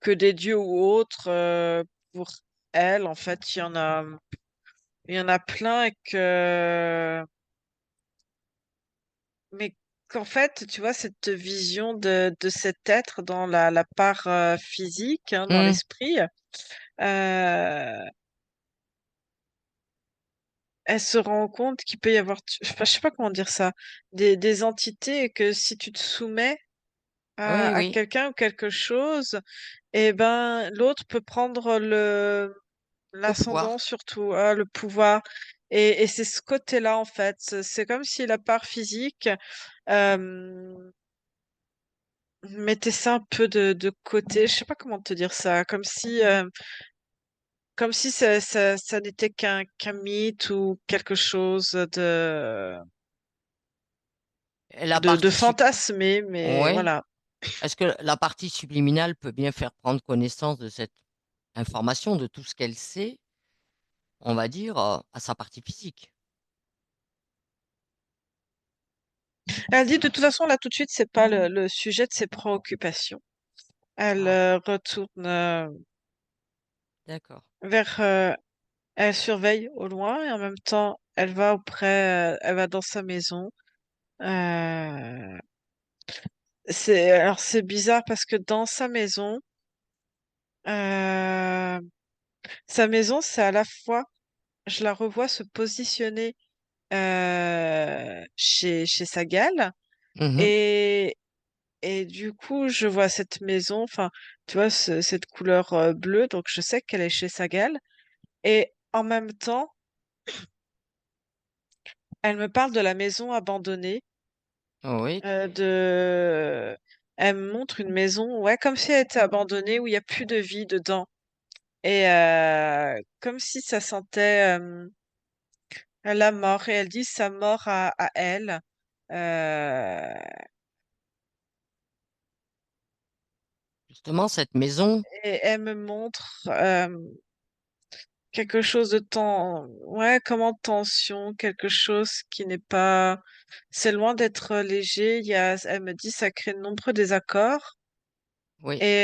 que des dieux ou autres. Pour elle, en fait, il y en a plein et mais qu'en fait, tu vois, cette vision de cet être dans la part physique, hein, dans hmm, l'esprit, euh, elle se rend compte qu'il peut y avoir, enfin, je sais pas comment dire ça, des entités et que si tu te soumets oui, à oui, quelqu'un ou quelque chose, et ben l'autre peut prendre le l'ascendant pouvoir. surtout, le pouvoir. Et c'est ce côté-là en fait. C'est comme si la part physique euh, mettait ça un peu de côté. Je sais pas comment te dire ça. Comme si ça n'était qu'un mythe ou quelque chose Et la de partie, fantasmé, mais ouais. voilà. Est-ce que la partie subliminale peut bien faire prendre connaissance de cette information, de tout ce qu'elle sait, on va dire, à sa partie physique? Elle dit de toute façon là tout de suite c'est pas le sujet de ses préoccupations. Elle Ah, retourne d'accord. vers elle surveille au loin et en même temps elle va dans sa maison. Euh, c'est bizarre parce que dans euh, sa maison c'est à la fois je la revois se positionner chez Sagal Mhm. et du coup je vois cette maison, enfin tu vois cette couleur bleue, donc je sais qu'elle est chez Sagal et en même temps elle me parle de la maison abandonnée. Oui, Elle me montre une maison, ouais, comme si elle était abandonnée, où il n'y a plus de vie dedans. Et comme si ça sentait la mort. Et elle dit sa mort à elle. Euh, justement, cette maison, et elle me montre. quelque chose de ouais, comme en tension, quelque chose qui n'est pas, c'est loin d'être léger. Elle me dit, ça crée de nombreux désaccords. Oui, Et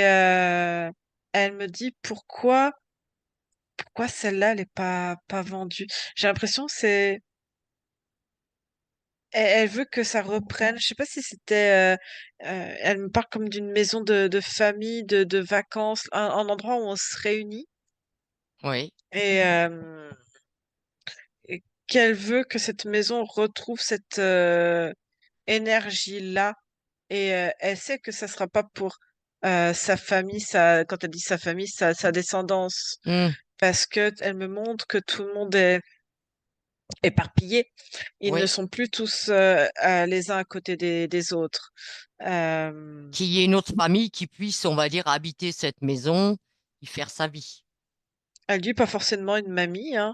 elle me dit, pourquoi celle-là, elle n'est pas vendue? J'ai l'impression que elle veut que ça reprenne. Je sais pas si c'était, elle me parle comme d'une maison de famille, de vacances, un endroit où on se réunit. oui, Et, et qu'elle veut que cette maison retrouve cette énergie-là. Et elle sait que ça sera pas pour sa famille, quand elle dit sa famille, sa descendance, hmm, parce que elle me montre que tout le monde est éparpillé. Ils ne oui. sont plus tous les uns à côté des autres. Euh, Qu'il y ait une autre famille qui puisse, on va dire, habiter cette maison, y faire sa vie. Elle dit pas forcément une mamie, hein.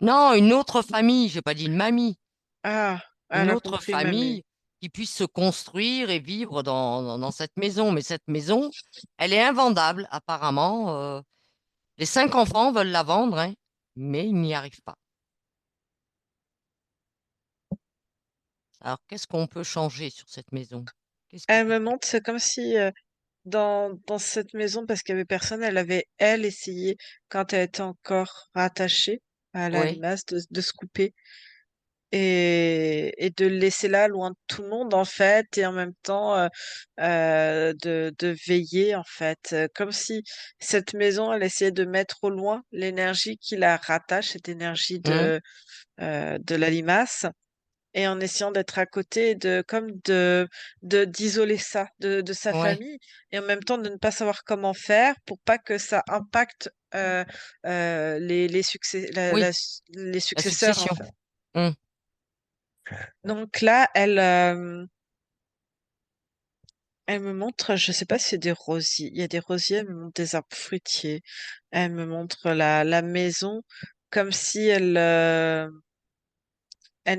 Non, une autre famille, j'ai pas dit une mamie, Ah, elle une a autre compris, mamie. famille qui puisse se construire et vivre dans cette maison. Mais cette maison, elle est invendable, apparemment. Les 5 enfants veulent la vendre, hein, mais ils n'y arrivent pas. Alors, qu'est-ce qu'on peut changer sur cette maison? Qu'est-ce qui Elle te me plaît? montre, c'est comme si dans cette maison, parce qu'il y avait personne, elle avait, elle, essayé, quand elle était encore rattachée à la Oui. limace, de se couper et de le laisser là, loin de tout le monde, en fait, et en même temps de veiller, en fait. Comme si cette maison, elle essayait de mettre au loin l'énergie qui la rattache, cette énergie Hmm, de la limace, et en essayant d'être à côté d'isoler ça de sa ouais. famille, et en même temps de ne pas savoir comment faire pour pas que ça impacte Oui, les la successeurs, en succession. fait. Hmm, Donc là, elle me montre, je sais pas si c'est des rosiers. Il y a des rosiers, elle me montre des arbres fruitiers. Elle me montre la maison comme si elle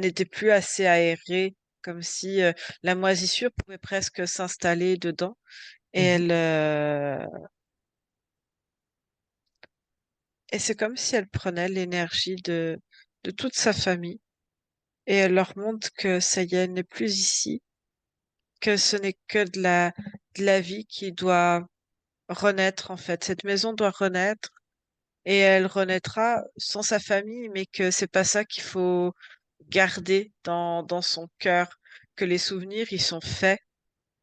n'était plus assez aérée, comme si la moisissure pouvait presque s'installer dedans. Et mhm, et c'est comme si elle prenait l'énergie de toute sa famille et elle leur montre que ça y est, elle n'est plus ici, que ce n'est que de la vie qui doit renaître, en fait. Cette maison doit renaître et elle renaîtra sans sa famille, mais que c'est pas ça qu'il faut garder dans son cœur, que les souvenirs, ils sont faits,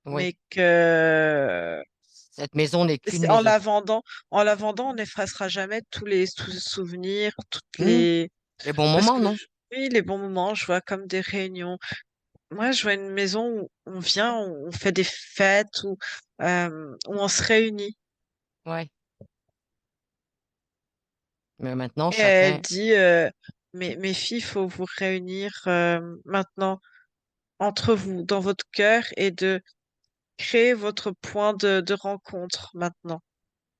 oui. mais que Cette maison n'est qu'une en maison. la vendant, on n'effacera jamais tous les souvenirs, Hmm, les bons parce moments, que non? oui, les bons moments, je vois comme des réunions. Moi, je vois une maison où on vient, on fait des fêtes, où on se réunit. Ouais. Mais maintenant, Et elle chacun. dit, mes filles, il faut vous réunir maintenant entre vous, dans votre cœur, et de créer votre point de rencontre maintenant.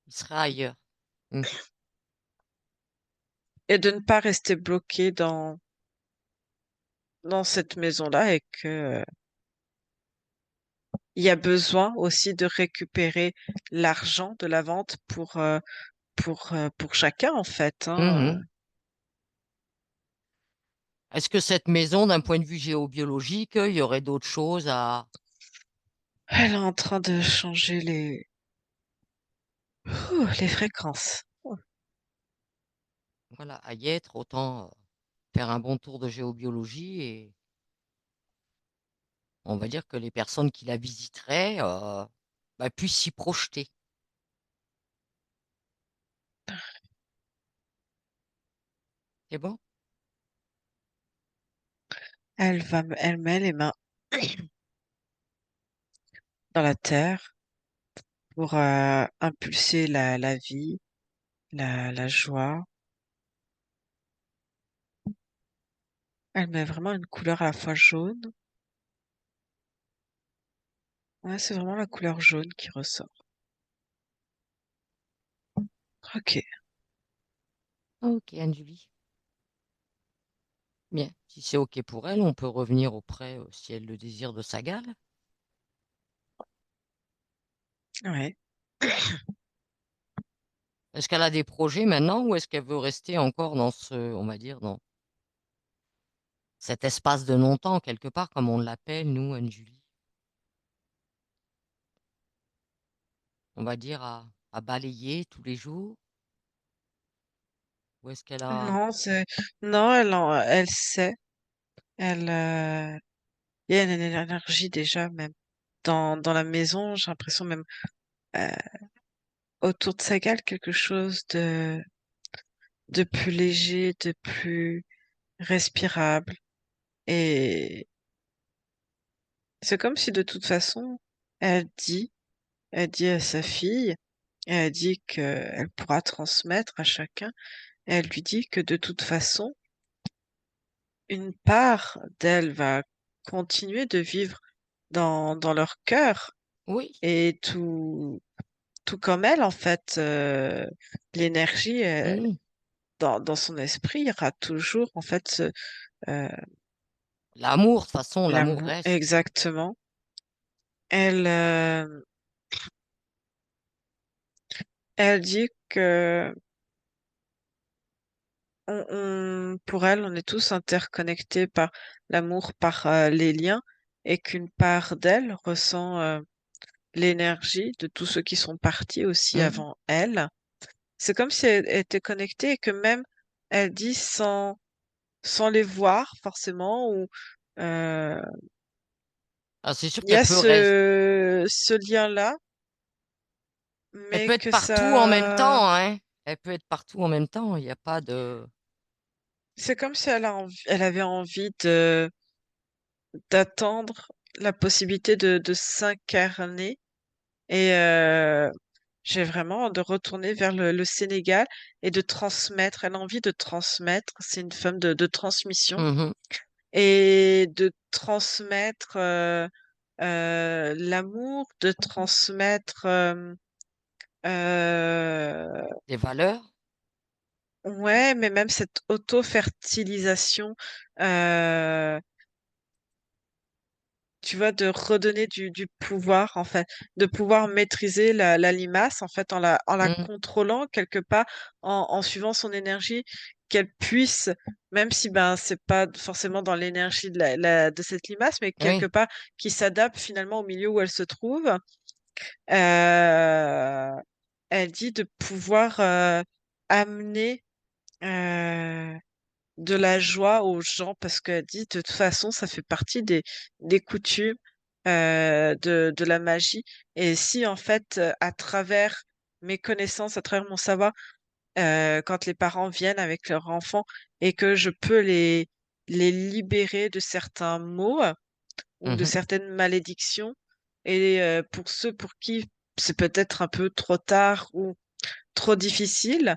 Il sera ailleurs. Hmm. Et de ne pas rester bloqué dans cette maison-là et que il y a besoin aussi de récupérer l'argent de la vente pour chacun, en fait, hein. Mhm. Est-ce que cette maison, d'un point de vue géobiologique, il y aurait d'autres choses Elle est en train de changer les fréquences. voilà, à y être? Autant faire un bon tour de géobiologie et on va dire que les personnes qui la visiteraient bah, puissent s'y projeter. C'est bon? Elle met les mains dans la terre pour impulser la vie, la joie. Elle met vraiment une couleur à la fois jaune. Ouais, c'est vraiment la couleur jaune qui ressort. Ok. Ok, Anne-Julie. Bien. Si c'est ok pour elle, on peut revenir auprès, si elle le désire, de Sagal. Ouais. Est-ce qu'elle a des projets maintenant ou est-ce qu'elle veut rester encore dans ce, on va dire, dans cet espace de non-temps, quelque part, comme on l'appelle, nous, Anne-Julie? On va dire à balayer tous les jours? Ou est-ce qu'elle a... Non, non, elle sait. Il y a une énergie déjà même dans la maison. J'ai l'impression même euh, autour de sa gale quelque chose de plus léger, de plus respirable. Et c'est comme si de toute façon, elle dit, elle dit à sa fille, elle dit qu'elle pourra transmettre à chacun. Elle lui dit que de toute façon, une part d'elle va continuer de vivre dans leur cœur Oui. et tout comme elle, en fait, l'énergie Mhm. dans son esprit, il y aura toujours, en fait, euh, L'amour, de toute façon, l'amour l'amour. reste. Exactement. Elle, elle dit que pour elle, on est tous interconnectés par l'amour, par les liens, et qu'une part d'elle ressent l'énergie de tous ceux qui sont partis aussi Mhm. avant elle. C'est comme si elle était connectée et que même, elle dit sans les voir forcément, ou euh, Ah, c'est sûr il y qu'elle a peut rester. ce lien-là, Elle mais peut être que partout en même ça, temps, hein. Elle peut être partout en même temps. Il n'y a pas de... c'est comme si elle avait envie d'attendre la possibilité de s'incarner. Et j'ai vraiment de retourner vers le Sénégal et de transmettre. Elle a envie de transmettre. C'est une femme de transmission Mhm. et de transmettre l'amour, de transmettre euh, Des valeurs. ouais, mais même cette auto-fertilisation, euh, tu vois, de redonner du pouvoir, en fait, de pouvoir maîtriser la limace, en fait, en la Mhm. contrôlant quelque part, en suivant son énergie, qu'elle puisse, même si ben c'est pas forcément dans l'énergie de cette limace, mais quelque Oui. part qui s'adapte finalement au milieu où elle se trouve. Euh, Elle dit de pouvoir amener de la joie aux gens parce qu'elle dit de toute façon ça fait partie des coutumes de la magie, et si en fait à travers mes connaissances, à travers mon savoir, quand les parents viennent avec leurs enfants et que je peux les libérer de certains maux ou de Mhm. certaines malédictions, et pour ceux pour qui c'est peut-être un peu trop tard ou trop difficile,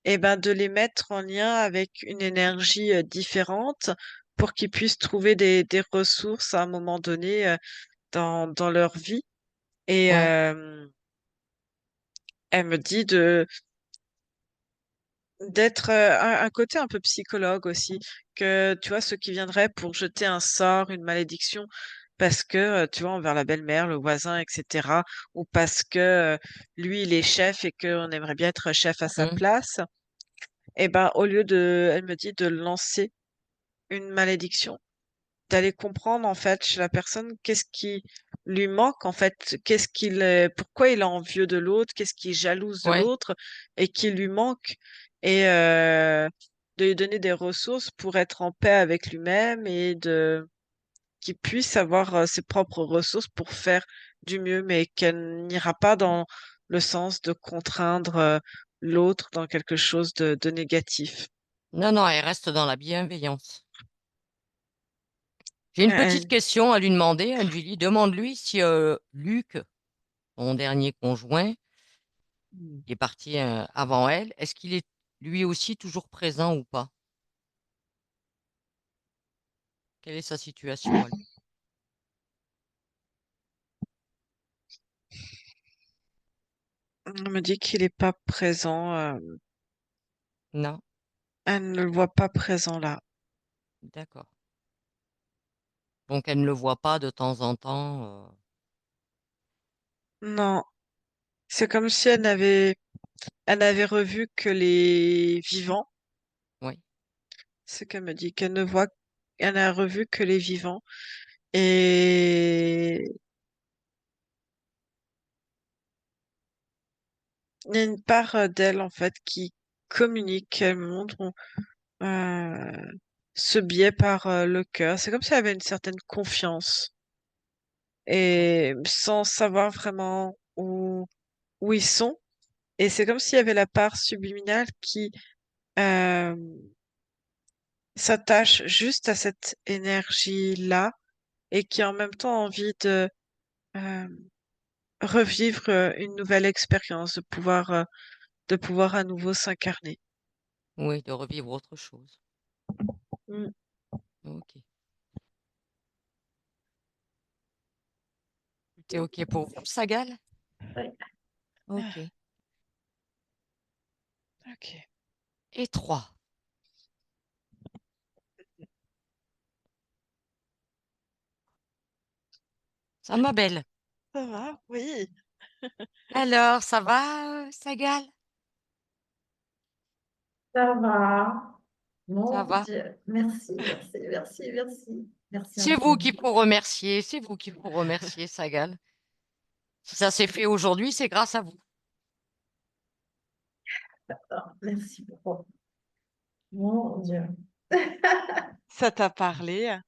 et ben de les mettre en lien avec une énergie différente pour qu'ils puissent trouver des ressources à un moment donné dans leur vie. Et Ouais. elle me dit d'être un côté un peu psychologue aussi, que tu vois, ceux qui viendraient pour jeter un sort, une malédiction, parce que, tu vois, envers la belle-mère, le voisin, etc., ou parce que lui, il est chef et qu'on aimerait bien être chef à sa Mhm. place, et ben, au lieu elle me dit de lancer une malédiction, d'aller comprendre, en fait, chez la personne, qu'est-ce qui lui manque, en fait, pourquoi il est envieux de l'autre, qu'est-ce qui est jalouse de Ouais. l'autre et qui lui manque, et de lui donner des ressources pour être en paix avec lui-même et qu'il puisse avoir ses propres ressources pour faire du mieux, mais qu'elle n'ira pas dans le sens de contraindre l'autre dans quelque chose de négatif. Non, non, elle reste dans la bienveillance. J'ai une petite Elle- question à lui demander, Anne-Julie. Demande-lui si Luc, son dernier conjoint, qui est parti avant elle, est-ce qu'il est lui aussi toujours présent ou pas? Quelle est sa situation à lui? On me dit qu'il n'est pas présent. Non? Elle ne le voit pas présent là. D'accord. Donc elle ne le voit pas de temps en temps. Non, c'est comme si elle n'avait Elle n'avait revu que les vivants. Oui, C'est ce qu'elle me dit, elle n'a revu que les vivants. Et il y a une part d'elle, en fait, qui communique, elle me montre euh, ce biais par le cœur. C'est comme si elle avait une certaine confiance d'accord. et sans savoir vraiment où ils sont. Et c'est comme s'il y avait la part subliminale qui euh, s'attache juste à cette énergie-là et qui a en même temps envie de euh, revivre une nouvelle expérience, de pouvoir à nouveau s'incarner. Oui, de revivre autre chose. Mm. Ok. Tout est ok pour vous, Sagal? Oui. Ok. Ok. Et 3. Ça, ma belle. Ça va? Oui. Alors, ça va, Sagal? Ça va. Ça Mon va? Dieu. Merci, merci, merci, merci. Merci C'est vous infiniment. qu'il faut remercier. C'est vous qu'il faut remercier, Sagal. Si ça s'est fait aujourd'hui, c'est grâce à vous. Merci beaucoup. Mon Dieu. Ça t'a parlé?